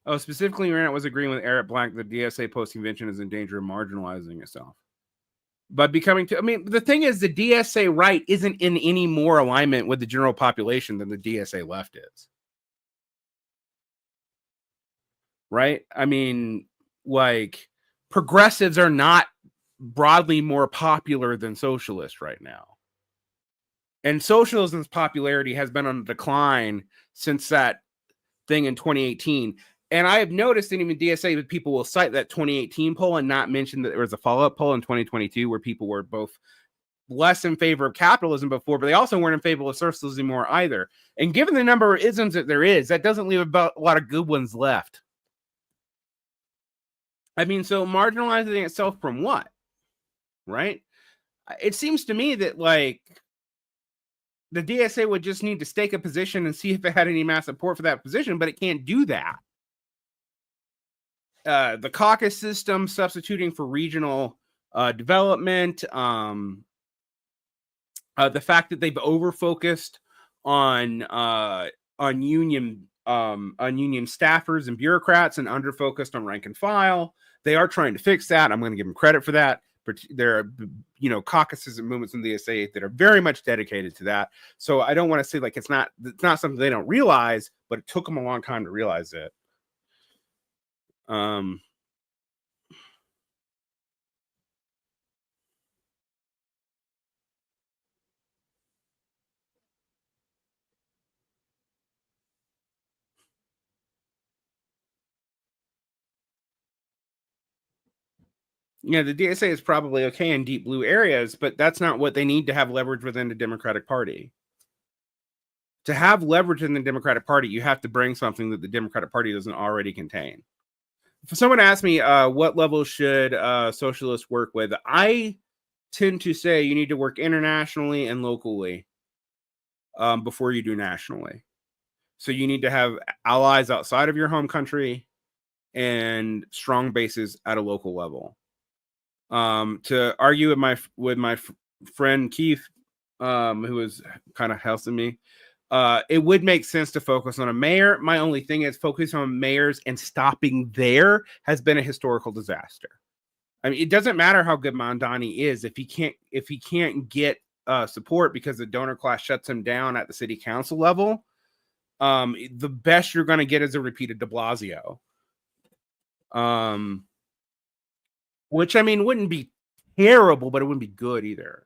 Oh, specifically, Rand was agreeing with Eric Blank that DSA post-convention is in danger of marginalizing itself. But I mean, the thing is, the DSA right isn't in any more alignment with the general population than the DSA left is. Right? I mean, like, progressives are not broadly more popular than socialists right now. And socialism's popularity has been on a decline since that thing in 2018. And I have noticed that even DSA that people will cite that 2018 poll and not mention that there was a follow-up poll in 2022 where people were both less in favor of capitalism before, but they also weren't in favor of socialism more either. And given the number of isms that there is, that doesn't leave a lot of good ones left. I mean, so marginalizing itself from what? Right? It seems to me that, like, the DSA would just need to stake a position and see if it had any mass support for that position, but it can't do that. the caucus system substituting for regional development, the fact that they've over-focused on union staffers and bureaucrats and under-focused on rank and file. They are trying to fix that. I'm going to give them credit for that. But there are, caucuses and movements in the SA that are very much dedicated to that. So I don't want to say like it's not something they don't realize, but it took them a long time to realize it. The DSA is probably okay in deep blue areas, but that's not what they need to have leverage within the Democratic Party. To have leverage in the Democratic Party, you have to bring something that the Democratic Party doesn't already contain. If someone asks me what level should socialists work with, I tend to say you need to work internationally and locally before you do nationally. So you need to have allies outside of your home country and strong bases at a local level. To argue with my friend Keith, who was kind of helping me, it would make sense to focus on a mayor. My only thing is focusing on mayors and stopping there has been a historical disaster. I mean, it doesn't matter how good Mondani is if he can't get support because the donor class shuts him down at the city council level. The best you're going to get is a repeated de Blasio. Which, I mean, wouldn't be terrible, but it wouldn't be good either.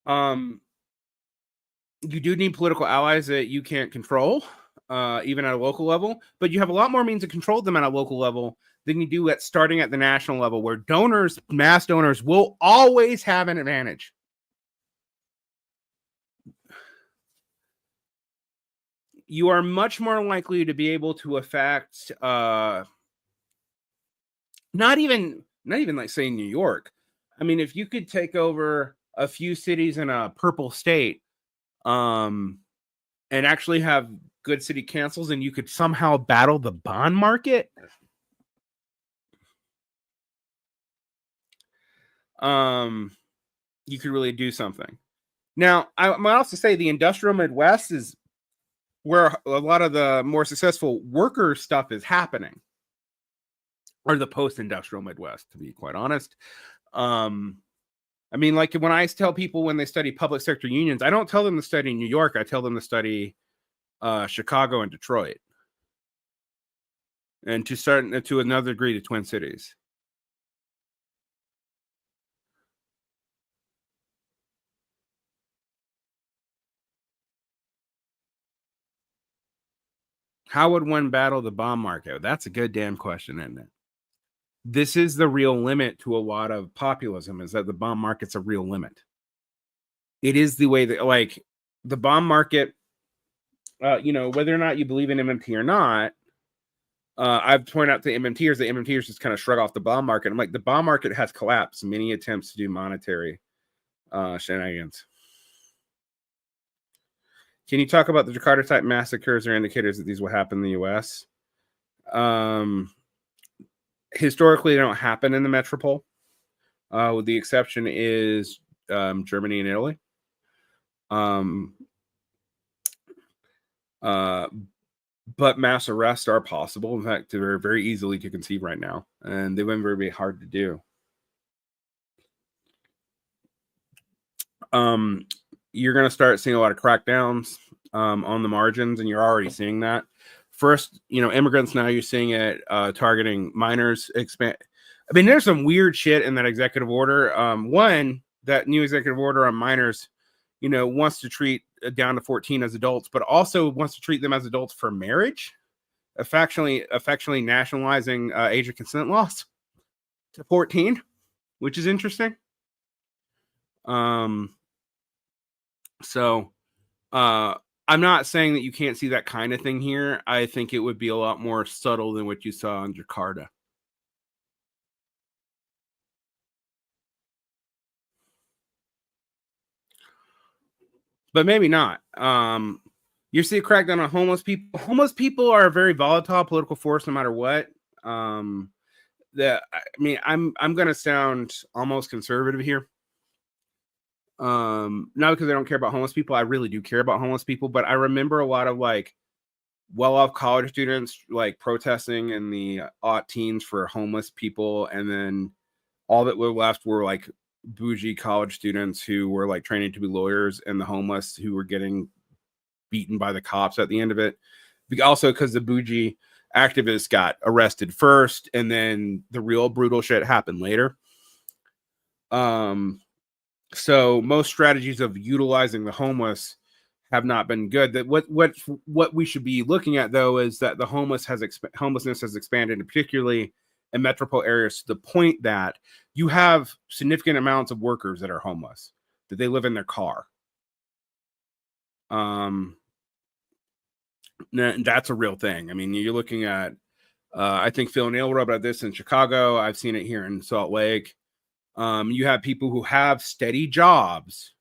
You do need political allies that you can't control, even at a local level, but you have a lot more means to control them at a local level than you do starting at the national level, where mass donors will always have an advantage. You are much more likely to be able to affect, not even like say New York. I mean, if you could take over a few cities in a purple state, and actually have good city councils, and you could somehow battle the bond market, you could really do something. Now, I might also say the industrial Midwest is where a lot of the more successful worker stuff is happening, or the post-industrial Midwest, to be quite honest. I mean, like when I tell people when they study public sector unions, I don't tell them to study New York. I tell them to study Chicago and Detroit, and to another degree the Twin Cities. How would one battle the bond market? That's a good damn question, isn't it? This is the real limit to a lot of populism, is that the bond market's a real limit. It is the way that, like, the bond market, whether or not you believe in MMT or not, I've pointed out to MMTers that MMTers just kind of shrug off the bond market. I'm like, the bond market has collapsed many attempts to do monetary shenanigans. Can you talk about the Jakarta type massacres or indicators that these will happen in the US? Historically, they don't happen in the metropole. With the exception is Germany and Italy. But mass arrests are possible. In fact, they're very easily to conceive right now, and they've been very hard to do. You're going to start seeing a lot of crackdowns on the margins, and you're already seeing that. First, immigrants, now you're seeing it targeting minors. I mean, there's some weird shit in that executive order. One, that new executive order on minors, wants to treat down to 14 as adults, but also wants to treat them as adults for marriage, affectionately nationalizing age of consent laws to 14, which is interesting. So I'm not saying that you can't see that kind of thing here. I think it would be a lot more subtle than what you saw in Jakarta. But maybe not. You see a crackdown on homeless people. Homeless people are a very volatile political force, no matter what. I mean, I'm gonna sound almost conservative here. Not because I don't care about homeless people. I really do care about homeless people, but I remember a lot of like well-off college students like protesting in the aught teens for homeless people, and then all that were left were like bougie college students who were like training to be lawyers, and the homeless who were getting beaten by the cops at the end of it. Also, because the bougie activists got arrested first, and then the real brutal shit happened later. So most strategies of utilizing the homeless have not been good. That what we should be looking at, though, is that the homelessness has expanded, particularly in metropolitan areas, to the point that you have significant amounts of workers that are homeless, that they live in their car. That's a real thing. I mean, you're looking at, I think Phil Neal wrote about this in Chicago. I've seen it here in Salt Lake. You have people who have steady jobs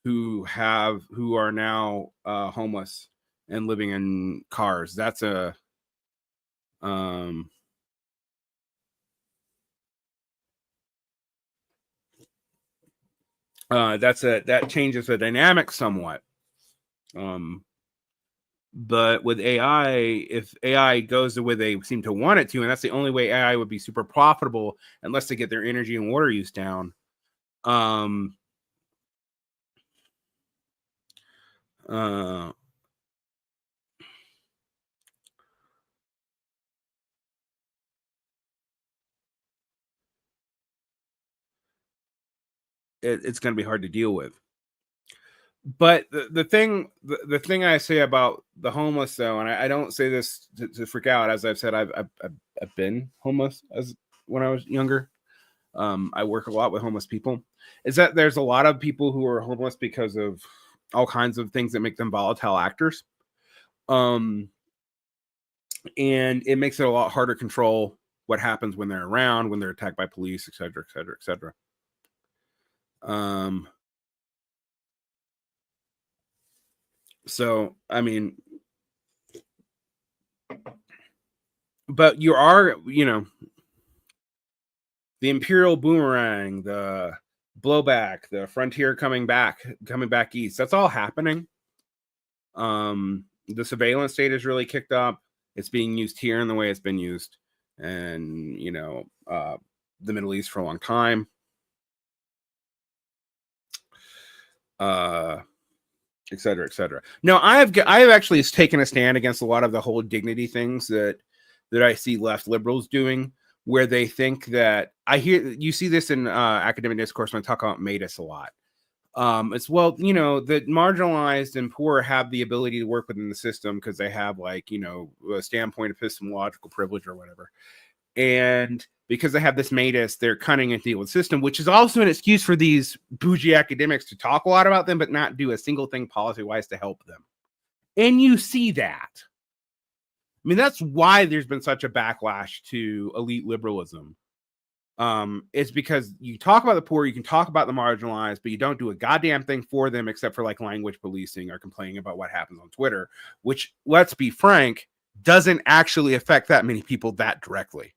who are now homeless and living in cars. That's a that changes the dynamic somewhat. But with AI, if AI goes the way they seem to want it to, and that's the only way AI would be super profitable unless they get their energy and water use down. It's going to be hard to deal with. But the thing I say about the homeless, though, and I don't say this to freak out, as I've said, I've been homeless as when I was younger. I work a lot with homeless people. Is that there's a lot of people who are homeless because of all kinds of things that make them volatile actors. And it makes it a lot harder to control what happens when they're around, when they're attacked by police, et cetera, et cetera, et cetera. So, I mean, but you are, the imperial boomerang, the blowback, the frontier coming back east. That's all happening. The surveillance state is really kicked up. It's being used here in the way it's been used, and the Middle East for a long time. Et cetera, et cetera. No, I have actually taken a stand against a lot of the whole dignity things that I see left liberals doing, where they think that you see this in academic discourse when I talk about Matus a lot. It's the marginalized and poor have the ability to work within the system because they have a standpoint epistemological privilege or whatever. And because they have this Matus, they're cunning and deal with the system, which is also an excuse for these bougie academics to talk a lot about them, but not do a single thing policy-wise to help them. And you see that. I mean, that's why there's been such a backlash to elite liberalism. It's because you talk about the poor, you can talk about the marginalized, but you don't do a goddamn thing for them except for like language policing or complaining about what happens on Twitter, which, let's be frank, doesn't actually affect that many people that directly.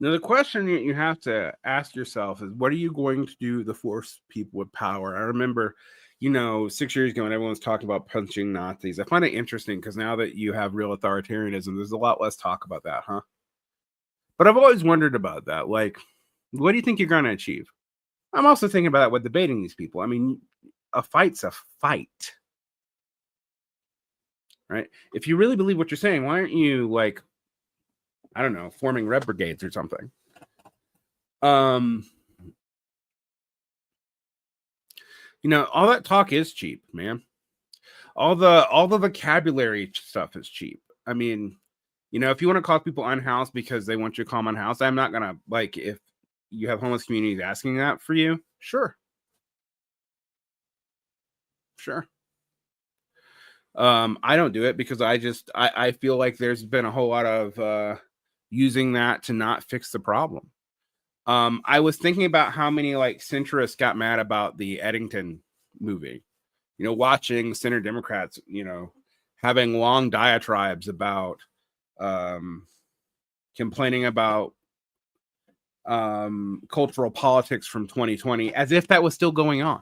Now, the question you have to ask yourself is, what are you going to do to force people with power? I remember, 6 years ago when everyone was talking about punching Nazis. I find it interesting because now that you have real authoritarianism, there's a lot less talk about that, huh? But I've always wondered about that. Like, what do you think you're going to achieve? I'm also thinking about that with debating these people. I mean, a fight's a fight. right? If you really believe what you're saying, why aren't you like, I don't know, forming red brigades or something? You know, all that talk is cheap, man. All the vocabulary stuff is cheap. I mean, you know, if you want to call people unhoused because they want you to call them unhoused, I'm not gonna like if you have homeless communities asking that for you. Sure, sure. I don't do it because I feel like there's been a whole lot of using that to not fix the problem. I was thinking about how many like centrists got mad about the Eddington movie. You know, watching center Democrats, you know, having long diatribes about um, complaining about cultural politics from 2020 as if that was still going on.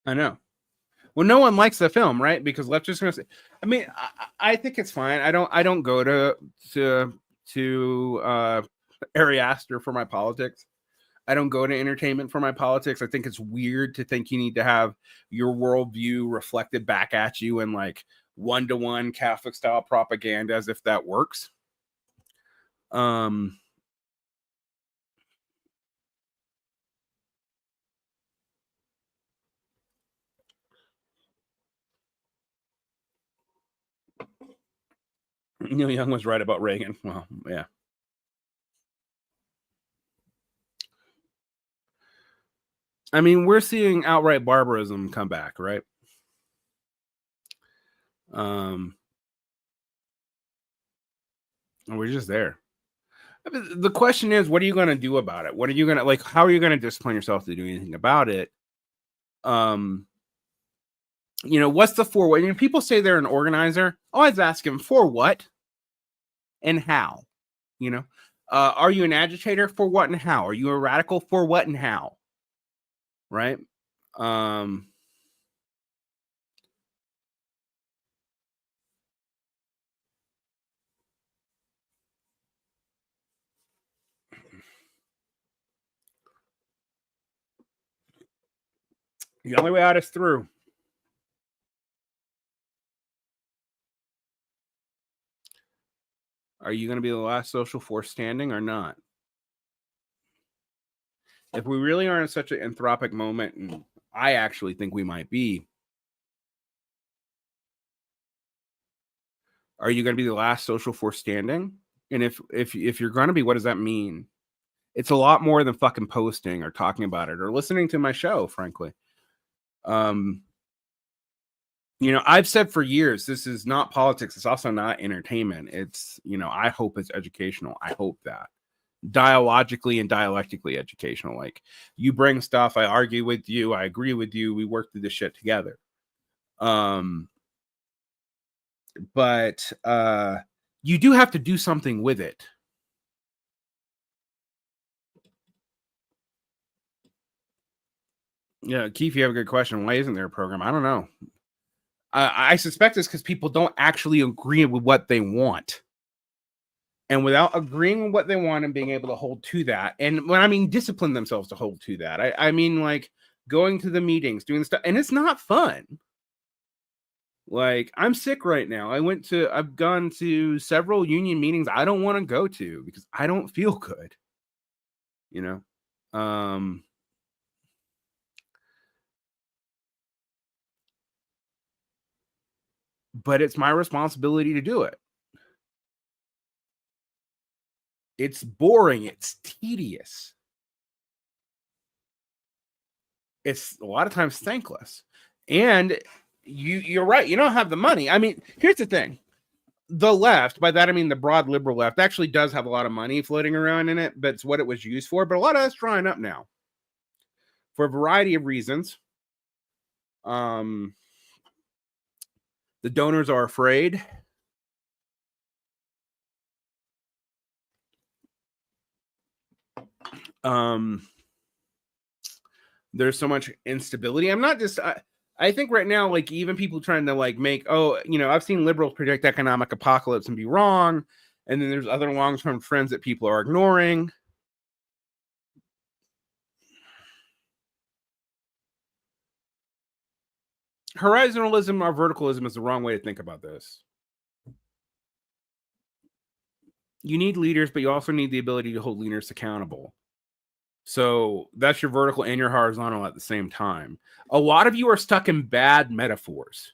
I know. Well, no one likes the film, right? Because let's just gonna say, I mean, I think it's fine. I don't go to Ari Aster for my politics. I don't go to entertainment for my politics. I think it's weird to think you need to have your worldview reflected back at you in like one-to-one Catholic style propaganda as if that works. Um Neil Young was right about Reagan. Well, yeah. I mean, we're seeing outright barbarism come back, right? Um, and we're just there. I mean, the question is, what are you going to do about it? What are you going to like? How are you going to discipline yourself to do anything about it? Um, you know, what's the for what? You know, people say they're an organizer. I always ask them for what and how. You know, are you an agitator for what and how? Are you a radical for what and how? Right? Um, the only way out is through. Are you going to be the last social force standing or not? If we really are in such an anthropic moment, and I actually think we might be, are you going to be the last social force standing? And if you're going to be, what does that mean? It's a lot more than fucking posting or talking about it or listening to my show, frankly. Um, you know, I've said for years, this is not politics. It's also not entertainment. It's, you know, I hope it's educational. I hope that dialogically and dialectically educational. Like you bring stuff, I argue with you, I agree with you, we work through this shit together. Um, but you do have to do something with it. Yeah, Keith, you have a good question. Why isn't there a program? I don't know. I suspect it's because people don't actually agree with what they want. And without agreeing with what they want and being able to hold to that, and when I mean discipline themselves to hold to that, I mean like going to the meetings, doing stuff, and it's not fun. Like I'm sick right now. I've gone to several union meetings I don't want to go to because I don't feel good. You know, but it's my responsibility to do it. It's boring. It's tedious. It's a lot of times thankless. And you're right. You don't have the money. I mean, here's the thing. The left, by that I mean the broad liberal left, actually does have a lot of money floating around in it, but it's what it was used for. But a lot of that's drying up now for a variety of reasons. Um, the donors are afraid. Um, There's so much instability. I think right now, like even people trying to like make, I've seen liberals predict economic apocalypse and be wrong. And then there's other long-term trends that people are ignoring. Horizontalism or verticalism is the wrong way to think about this. You need leaders, but you also need the ability to hold leaders accountable. So that's your vertical and your horizontal at the same time. A lot of you are stuck in bad metaphors.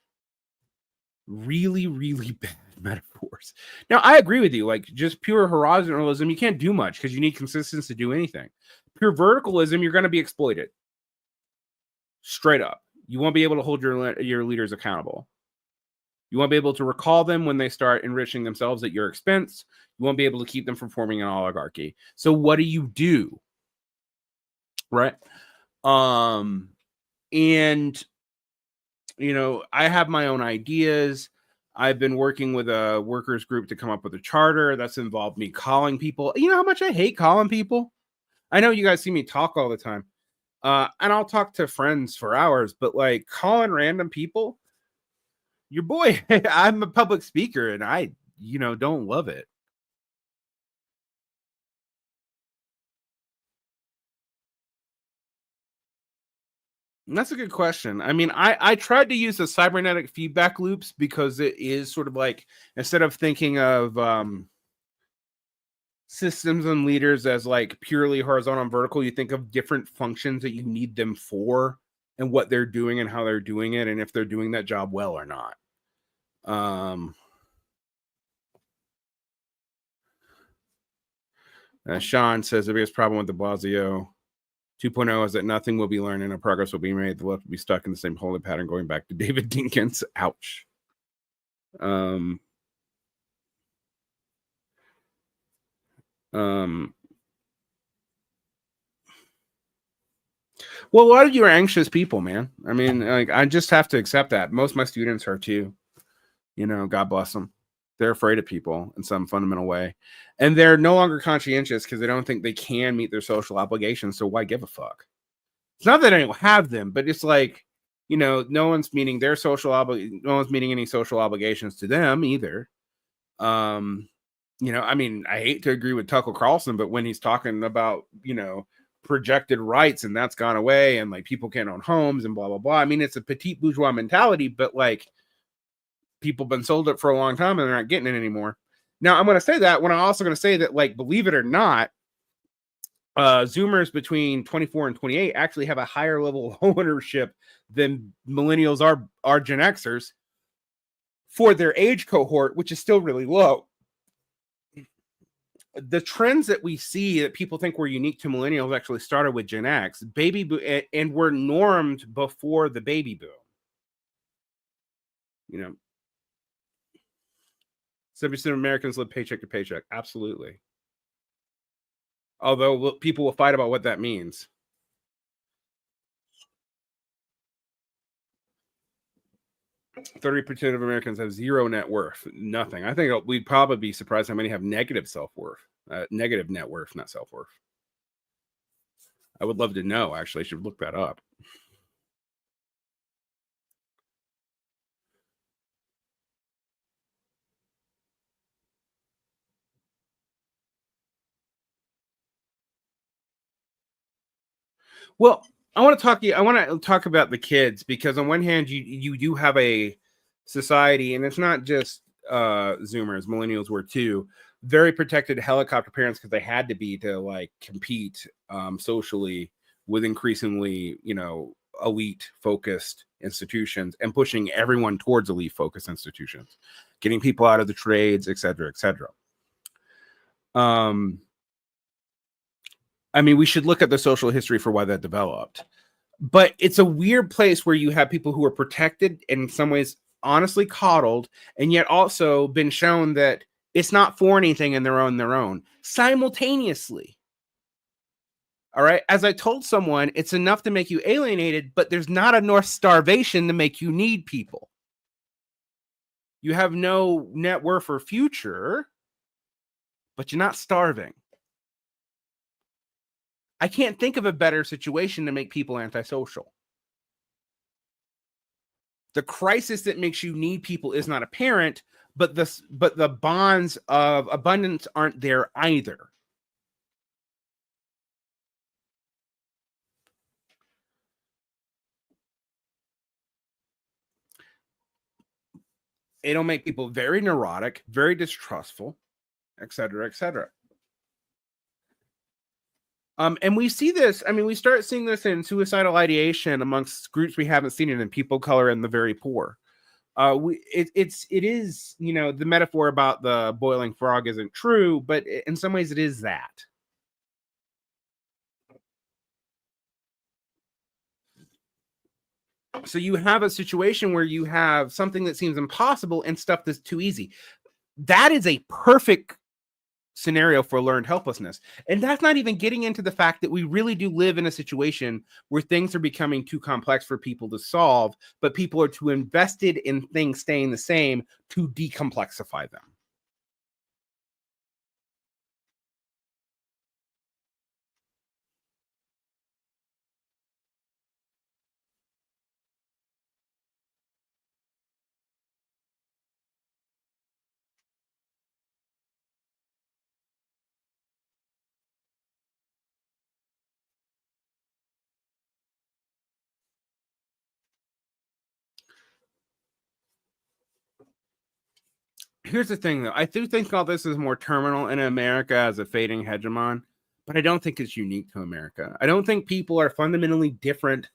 Really, really bad metaphors. Now, I agree with you. Like, just pure horizontalism, you can't do much because you need consistency to do anything. Pure verticalism, you're going to be exploited. Straight up. You won't be able to hold your leaders accountable. You won't be able to recall them when they start enriching themselves at your expense. You won't be able to keep them from forming an oligarchy. So what do? Right? And I have my own ideas. I've been working with a workers group to come up with a charter that's involved me calling people. You know how much I hate calling people? I know you guys see me talk all the time. And I'll talk to friends for hours, but like calling random people, your boy, I'm a public speaker and I, don't love it. And that's a good question. I mean, I tried to use the cybernetic feedback loops because it is sort of like, instead of thinking of systems and leaders as like purely horizontal and vertical, you think of different functions that you need them for and what they're doing and how they're doing it and if they're doing that job well or not. Sean says the biggest problem with the Blasio 2.0 is that nothing will be learned and no progress will be made. The left will be stuck in the same holding pattern going back to David Dinkins. Ouch. Well, a lot of you are anxious people, man. I mean, like, I just have to accept that. Most of my students are too. God bless them. They're afraid of people in some fundamental way. And they're no longer conscientious because they don't think they can meet their social obligations. So why give a fuck? It's not that I don't have them, but it's like, no one's meeting their no one's meeting any social obligations to them either. I mean, I hate to agree with Tucker Carlson, but when he's talking about, projected rights and that's gone away and like people can't own homes and blah, blah, blah. I mean, it's a petite bourgeois mentality, but like people have been sold it for a long time and they're not getting it anymore. Now, I'm going to say that when I'm also going to say that, like, believe it or not, Zoomers between 24 and 28 actually have a higher level of home ownership than millennials are Gen Xers for their age cohort, which is still really low. The trends that we see that people think were unique to millennials actually started with Gen X, and were normed before the baby boom. 70% of Americans live paycheck to paycheck. Absolutely. Although people will fight about what that means. 30% of Americans have zero net worth. Nothing. I think we'd probably be surprised how many have negative self-worth. Negative net worth, not self-worth. I would love to know, actually. I should look that up. Well, I want to talk about the kids, because on one hand, you do have a society, and it's not just Zoomers, millennials were too, very protected helicopter parents because they had to be to like compete socially with increasingly, elite focused institutions and pushing everyone towards elite focused institutions, getting people out of the trades, et cetera, et cetera. I mean, we should look at the social history for why that developed. But it's a weird place where you have people who are protected and in some ways honestly coddled, and yet also been shown that it's not for anything and they're on their own simultaneously. All right. As I told someone, it's enough to make you alienated, but there's not enough starvation to make you need people. You have no net worth or future, but you're not starving. I can't think of a better situation to make people antisocial. The crisis that makes you need people is not apparent, but the bonds of abundance aren't there either. It'll make people very neurotic, very distrustful, et cetera, et cetera. And we see this. I mean, we start seeing this in suicidal ideation amongst groups we haven't seen it in: people of color and the very poor. It is, you know, the metaphor about the boiling frog isn't true, but in some ways it is that. So you have a situation where you have something that seems impossible and stuff that's too easy. That is a perfect scenario for learned helplessness. And that's not even getting into the fact that we really do live in a situation where things are becoming too complex for people to solve, but people are too invested in things staying the same to decomplexify them. Here's the thing, though. I do think all this is more terminal in America as a fading hegemon, but I don't think it's unique to America. I don't think people are fundamentally different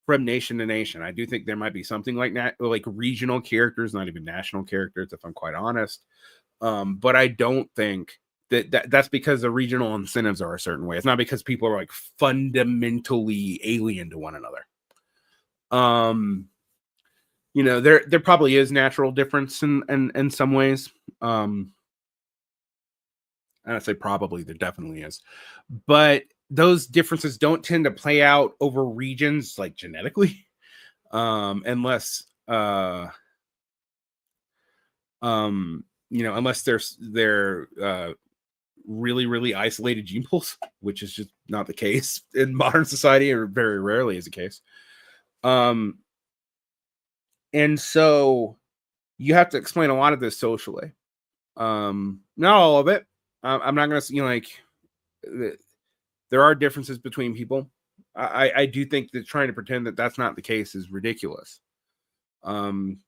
from nation to nation. I do think there might be something like that, like regional characters, not even national characters, if I'm quite honest. But I don't think that's because the regional incentives are a certain way. It's not because people are like fundamentally alien to one another. You know, there probably is natural difference in some ways. I'd say probably there definitely is, but those differences don't tend to play out over regions like genetically, unless you know, unless they're really really isolated gene pools, which is just not the case in modern society, or very rarely is the case. Um, and so you have to explain a lot of this socially. Not all of it. I'm not going to, you know, like there are differences between people. I do think that trying to pretend that that's not the case is ridiculous. Um,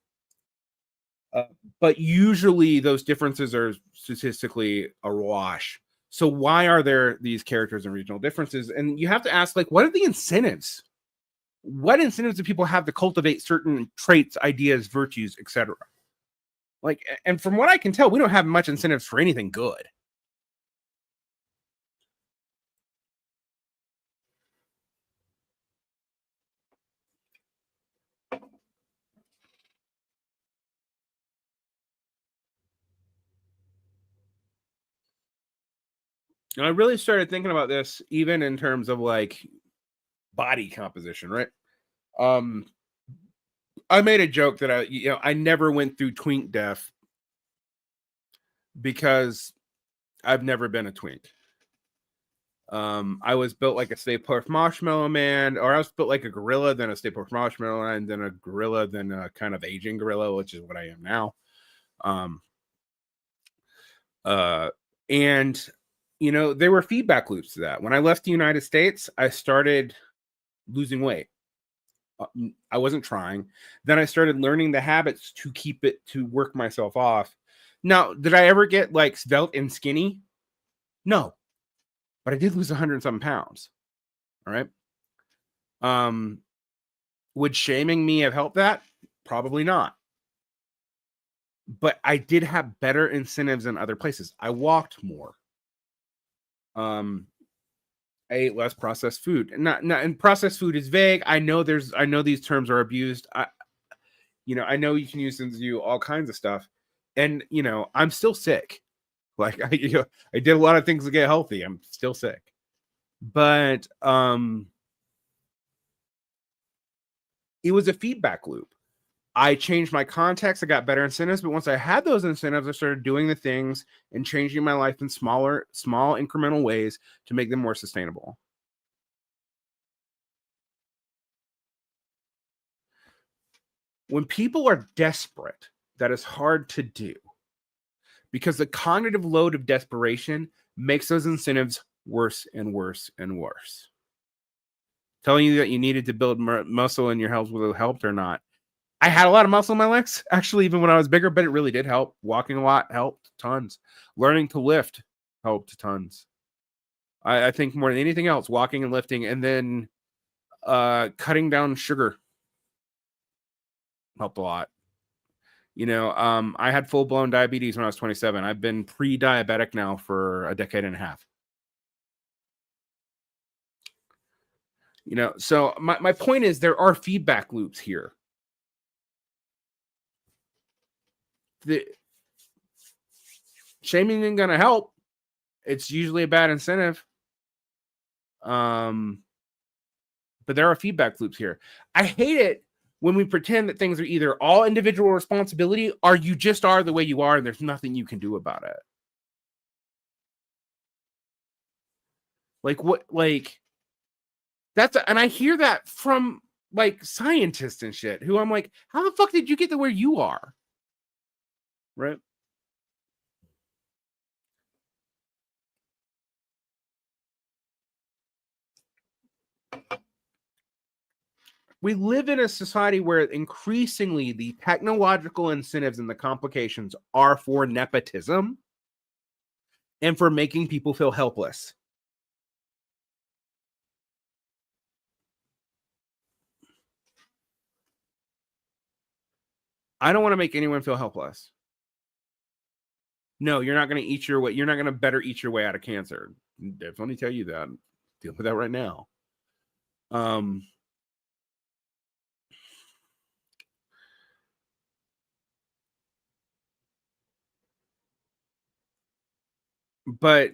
but usually those differences are statistically a wash. So why are there these characters and regional differences? And you have to ask, like, what are the incentives? What incentives do people have to cultivate certain traits, ideas, virtues, etc.? Like, and from what I can tell, we don't have much incentives for anything good. And I really started thinking about this even in terms of like body composition, right? Um, I made a joke that I never went through twink death because I've never been a twink. I was built like a Stay Puft Marshmallow Man, or I was built like a gorilla, then a Stay Puft Marshmallow Man, then a gorilla, then a kind of aging gorilla, which is what I am now. Um, uh, and you know, there were feedback loops to that. When I left the United States, I started losing weight. I wasn't trying. Then I started learning the habits to keep it, to work myself off. Now, did I ever get like svelte and skinny? No, but I did lose 100 some pounds. All right. Um, would shaming me have helped that? Probably not. But I did have better incentives in other places. I walked more. I ate less processed food. And processed food is vague. I know these terms are abused. I know you can use them to do all kinds of stuff. And I'm still sick. Like I did a lot of things to get healthy. I'm still sick. But it was a feedback loop. I changed my context. I got better incentives. But once I had those incentives, I started doing the things and changing my life in small incremental ways to make them more sustainable. When people are desperate, that is hard to do because the cognitive load of desperation makes those incentives worse and worse and worse. Telling you that you needed to build muscle in your health, whether it helped or not. I had a lot of muscle in my legs, actually, even when I was bigger, but it really did help. Walking a lot helped tons. Learning to lift helped tons. I think more than anything else, walking and lifting, and then cutting down sugar helped a lot. I had full-blown diabetes when I was 27. I've been pre-diabetic now for a decade and a half. So my point is there are feedback loops here. The shaming isn't going to help. It's usually a bad incentive. But there are feedback loops here. I hate it when we pretend that things are either all individual responsibility or you just are the way you are and there's nothing you can do about it. And I hear that from scientists and shit who I'm like, how the fuck did you get to where you are? Right? We live in a society where increasingly the technological incentives and the complications are for nepotism and for making people feel helpless. I don't want to make anyone feel helpless. No, you're not going to eat your way. You're not going to better eat your way out of cancer. Definitely tell you that. Deal with that right now. But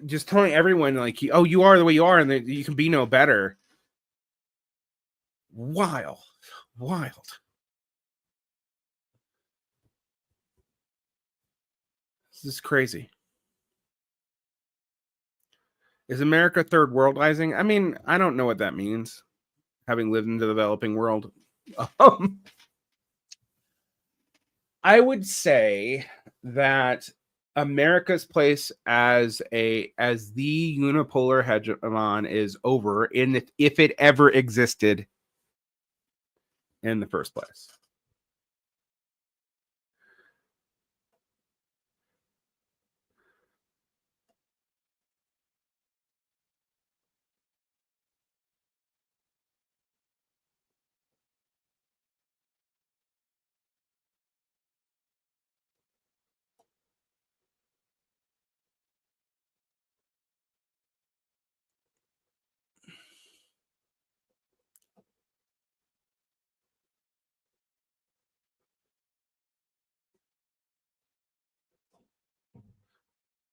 just telling everyone oh, you are the way you are and you can be no better. Wild. This is crazy. Is America third worldizing? I mean, I don't know what that means, having lived in the developing world. I would say that America's place as the unipolar hegemon is over if it ever existed in the first place.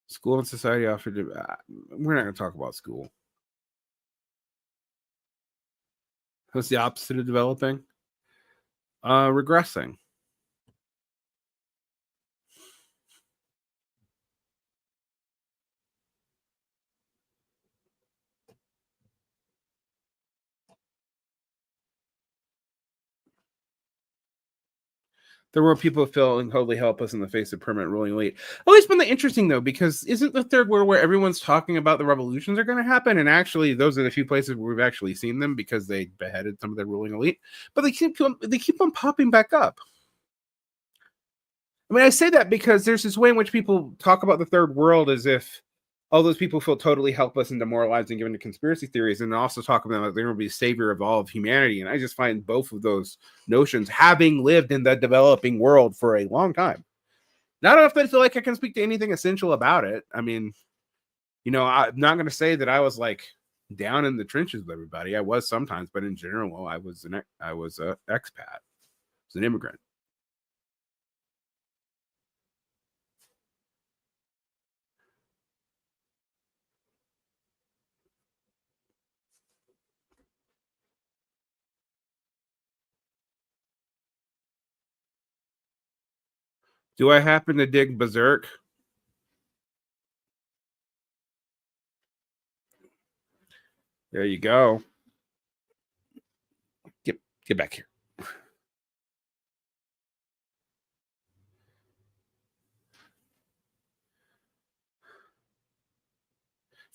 School and society offered. We're not going to talk about school. What's the opposite of developing? Regressing. There were people feeling totally helpless in the face of permanent ruling elite. Always been interesting though, because isn't the third world where everyone's talking about the revolutions are going to happen, and actually those are the few places where we've actually seen them because they beheaded some of their ruling elite, but they keep on popping back up. I mean, I say that because there's this way in which people talk about the third world as if all those people feel totally helpless and demoralized and given to conspiracy theories, and also talk about they're going to be savior of all of humanity. And I just find both of those notions, having lived in the developing world for a long time, not enough that I feel like I can speak to anything essential about it. I mean, I'm not going to say that I was down in the trenches with everybody. I was sometimes, but in general, I was an expat. I was an immigrant. Do I happen to dig Berserk? There you go. Get back here.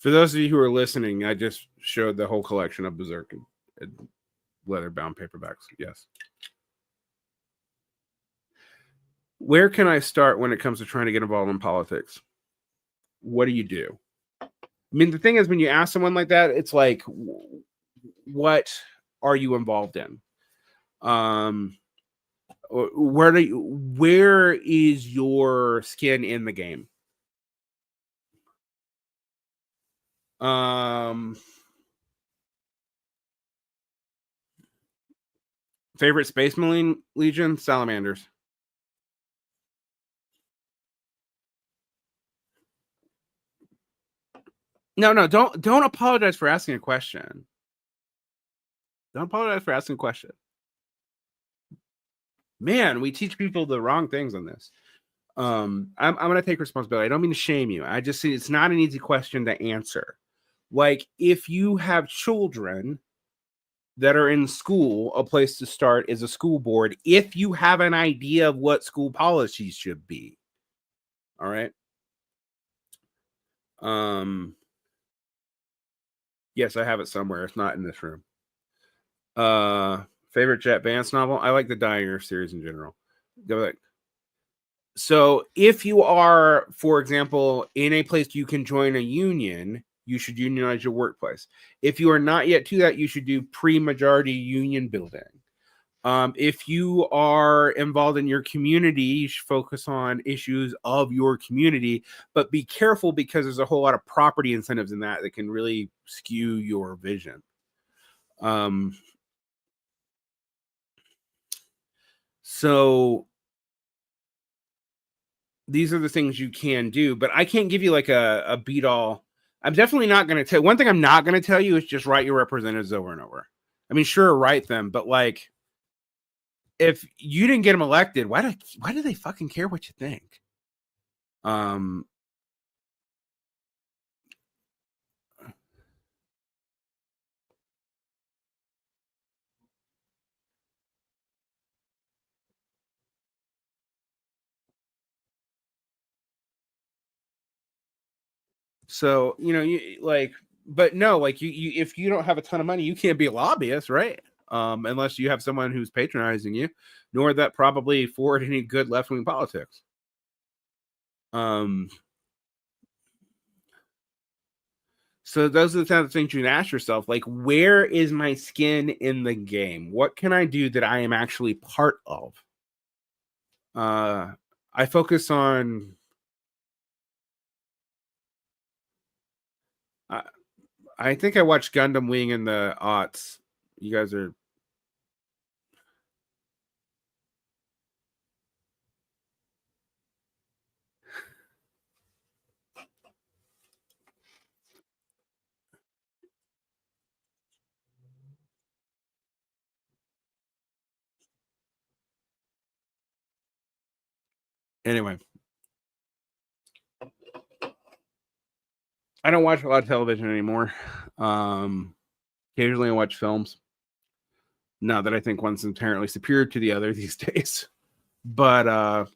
For those of you who are listening, I just showed the whole collection of Berserk and leather-bound paperbacks. Yes. Where can I start when it comes to trying to get involved in politics? What do you do? I mean, the thing is, when you ask someone like that, it's like, what are you involved in? Where is your skin in the game? Favorite Space Marine Legion? Salamanders. No, don't apologize for asking a question. Don't apologize for asking a question. Man, we teach people the wrong things on this. I'm gonna take responsibility. I don't mean to shame you. I just see it's not an easy question to answer. Like, if you have children that are in school, a place to start is a school board. If you have an idea of what school policies should be, all right. Yes, I have it somewhere. It's not in this room. Favorite Jet Vance novel? I like the Dying Earth series in general. So if you are, for example, in a place you can join a union, you should unionize your workplace. If you are not yet to that, you should do pre-majority union building. If you are involved in your community, you should focus on issues of your community, but be careful because there's a whole lot of property incentives in that can really skew your vision. So these are the things you can do, but I can't give you like a beat all. I'm definitely not going to tell. One thing I'm not going to tell you is just write your representatives over and over. I mean, sure, write them, but like, if you didn't get them elected, why do they fucking care what you think? So, you like, but no, like you if you don't have a ton of money, you can't be a lobbyist, right? Unless you have someone who's patronizing you, nor that probably forward any good left-wing politics. So those are the kind of things you can ask yourself, like, where is my skin in the game? What can I do that I am actually part of? I focus on I think I watched Gundam Wing in the aughts. You guys are anyway. I don't watch a lot of television anymore. Occasionally I watch films. Not that I think one's inherently superior to the other these days, but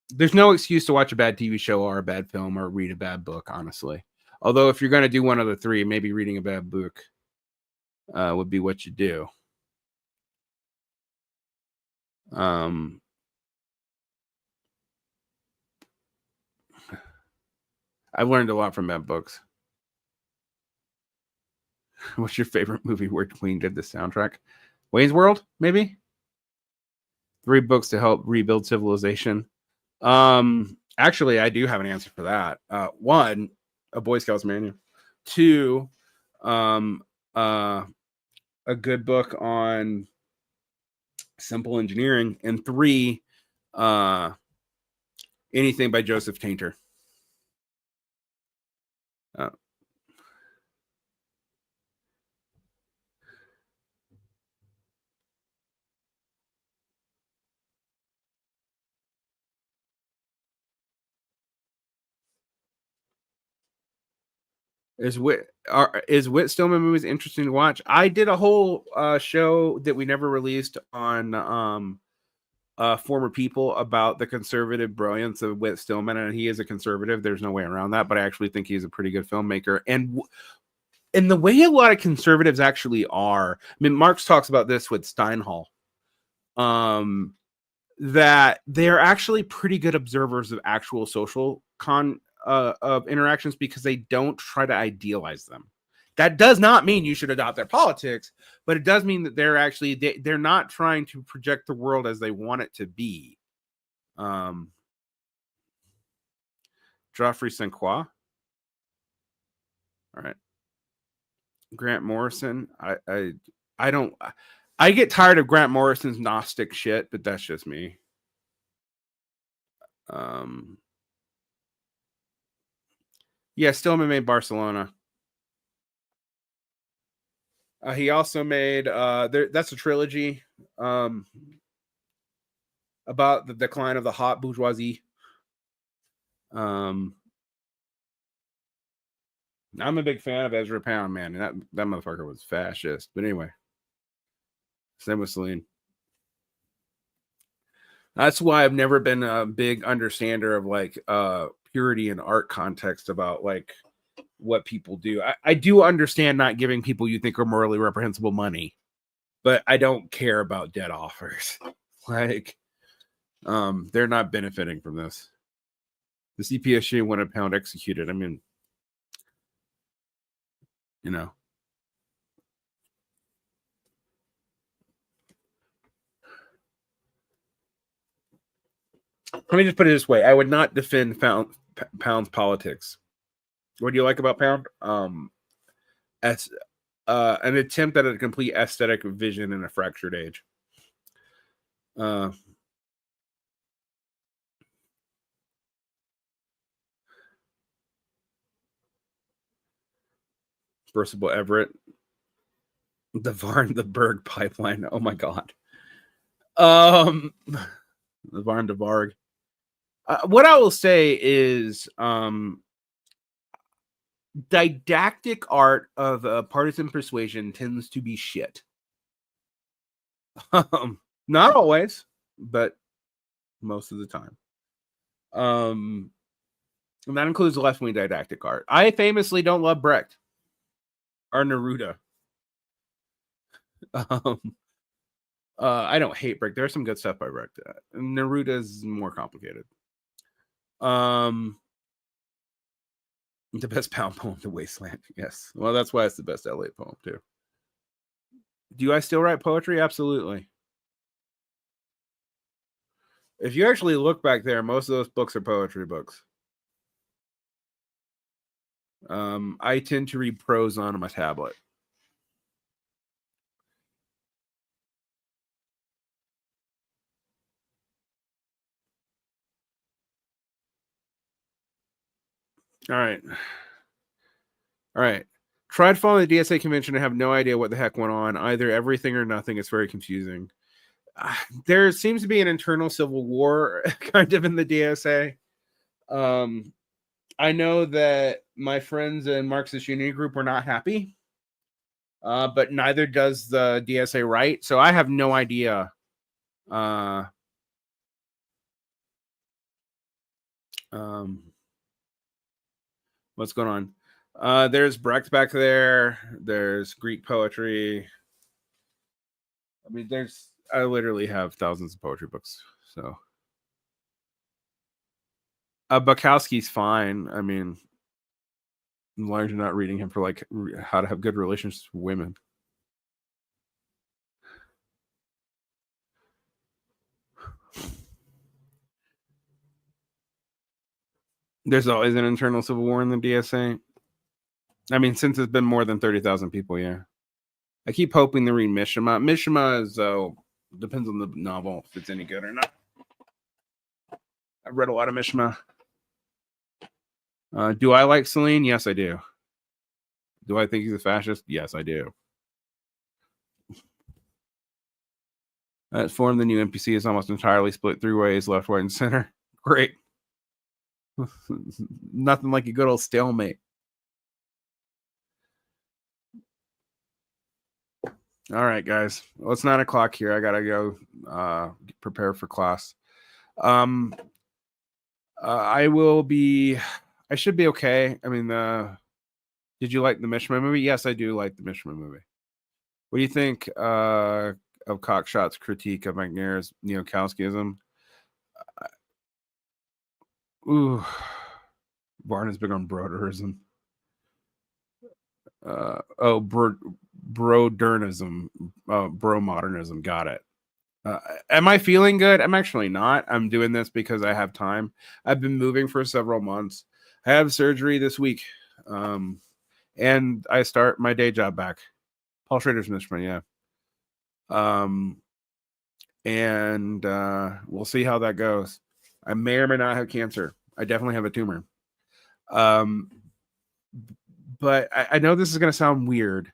there's no excuse to watch a bad TV show or a bad film or read a bad book, honestly. Although if you're going to do one of the three, maybe reading a bad book would be what you do. I've learned a lot from bad books. What's your favorite movie where Queen did the soundtrack? Wayne's World, maybe? 3 books to help rebuild civilization. Actually, I do have an answer for that. 1, a Boy Scouts manual. 2, a good book on simple engineering. And 3, anything by Joseph Tainter. Is Whit Stillman movies interesting to watch? I did a whole show that we never released on former people about the conservative brilliance of Whit Stillman, and he is a conservative. There's no way around that, but I actually think he's a pretty good filmmaker. And the way a lot of conservatives actually are, I mean, Marx talks about this with Steinhall, that they're actually pretty good observers of actual social of interactions because they don't try to idealize them. That does not mean you should adopt their politics, but it does mean that they're actually they're not trying to project the world as they want it to be. Geoffrey St. Croix. All right. Grant Morrison. I don't. I get tired of Grant Morrison's Gnostic shit, but that's just me. Yeah, Stillman made Barcelona. He also made that's a trilogy about the decline of the hot bourgeoisie. I'm a big fan of Ezra Pound, man. That motherfucker was fascist. But anyway, same with Celine. That's why I've never been a big understander of like purity and art context about like what people do. I do understand not giving people you think are morally reprehensible money, but I don't care about debt offers. Like, they're not benefiting from this. The CPSG when a pound executed. I mean, you know. Let me just put it this way. I would not defend Pound's politics. What do you like about Pound? As an attempt at a complete aesthetic vision in a fractured age. Percival Everett. The Varn, the Berg pipeline. Oh my God. The Varn de Varg. What I will say is didactic art of partisan persuasion tends to be shit. Not always, but most of the time. And that includes left-wing didactic art. I famously don't love Brecht or Neruda. I don't hate Brecht. There's some good stuff by Brecht. Neruda is more complicated. The best Pound poem, The Wasteland. Yes. Well, that's why it's the best LA poem, too. Do I still write poetry? Absolutely. If you actually look back there, most of those books are poetry books. I tend to read prose on my tablet. All right. Tried following the DSA convention and have no idea what the heck went on. Either everything or nothing. It's very confusing. There seems to be an internal civil war kind of in the DSA. I know that my friends in Marxist Unity Group were not happy, but neither does the DSA right. So I have no idea. What's going on? There's Brecht back there. There's Greek poetry. I mean, I literally have thousands of poetry books. So Bukowski's fine. I mean, as long as you're not reading him for like how to have good relationships with women. There's always an internal civil war in the DSA. I mean, since it's been more than 30,000 people, yeah. I keep hoping to read Mishima. Mishima is depends on the novel if it's any good or not. I've read a lot of Mishima. Do I like Celine? Yes, I do. Do I think he's a fascist? Yes, I do. That form, the new NPC is almost entirely split three ways, left, right, and center. Great. Nothing like a good old stalemate. All right, guys. Well, it's 9 o'clock here. I gotta go prepare for class. I should be okay. I mean, did you like the Mishma movie? Yes, I do like the Mishma movie. What do you think of Cockshot's critique of McNair's neo-Kautskyism? Ooh, Varn is big on broderism. Brodernism, bro-modernism. Got it. Am I feeling good? I'm actually not. I'm doing this because I have time. I've been moving for several months. I have surgery this week, and I start my day job back. Paul Schrader's Mishman, yeah. And we'll see how that goes. I may or may not have cancer. I definitely have a tumor. But I know this is going to sound weird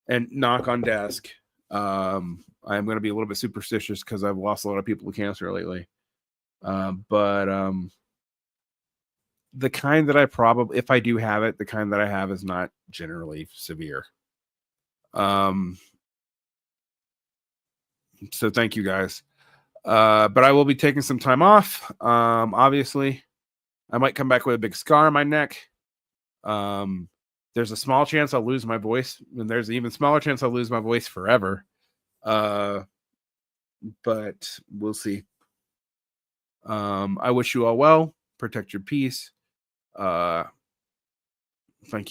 and knock on desk. I'm going to be a little bit superstitious because I've lost a lot of people to cancer lately. But the kind that I probably, if I do have it, the kind that I have is not generally severe. So thank you guys. But I will be taking some time off. Obviously, I might come back with a big scar on my neck. There's a small chance I'll lose my voice, and there's an even smaller chance I'll lose my voice forever. But we'll see. I wish you all well. Protect your peace. Thank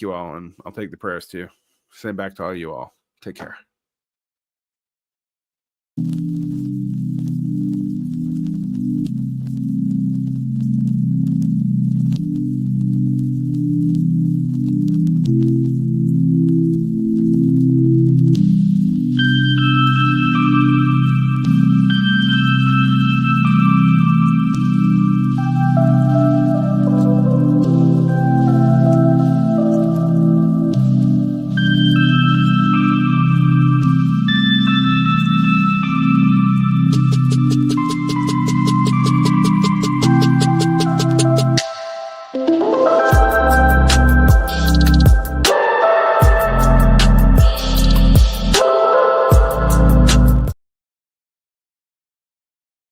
you all, and I'll take the prayers too. Send back to all you all. Take care.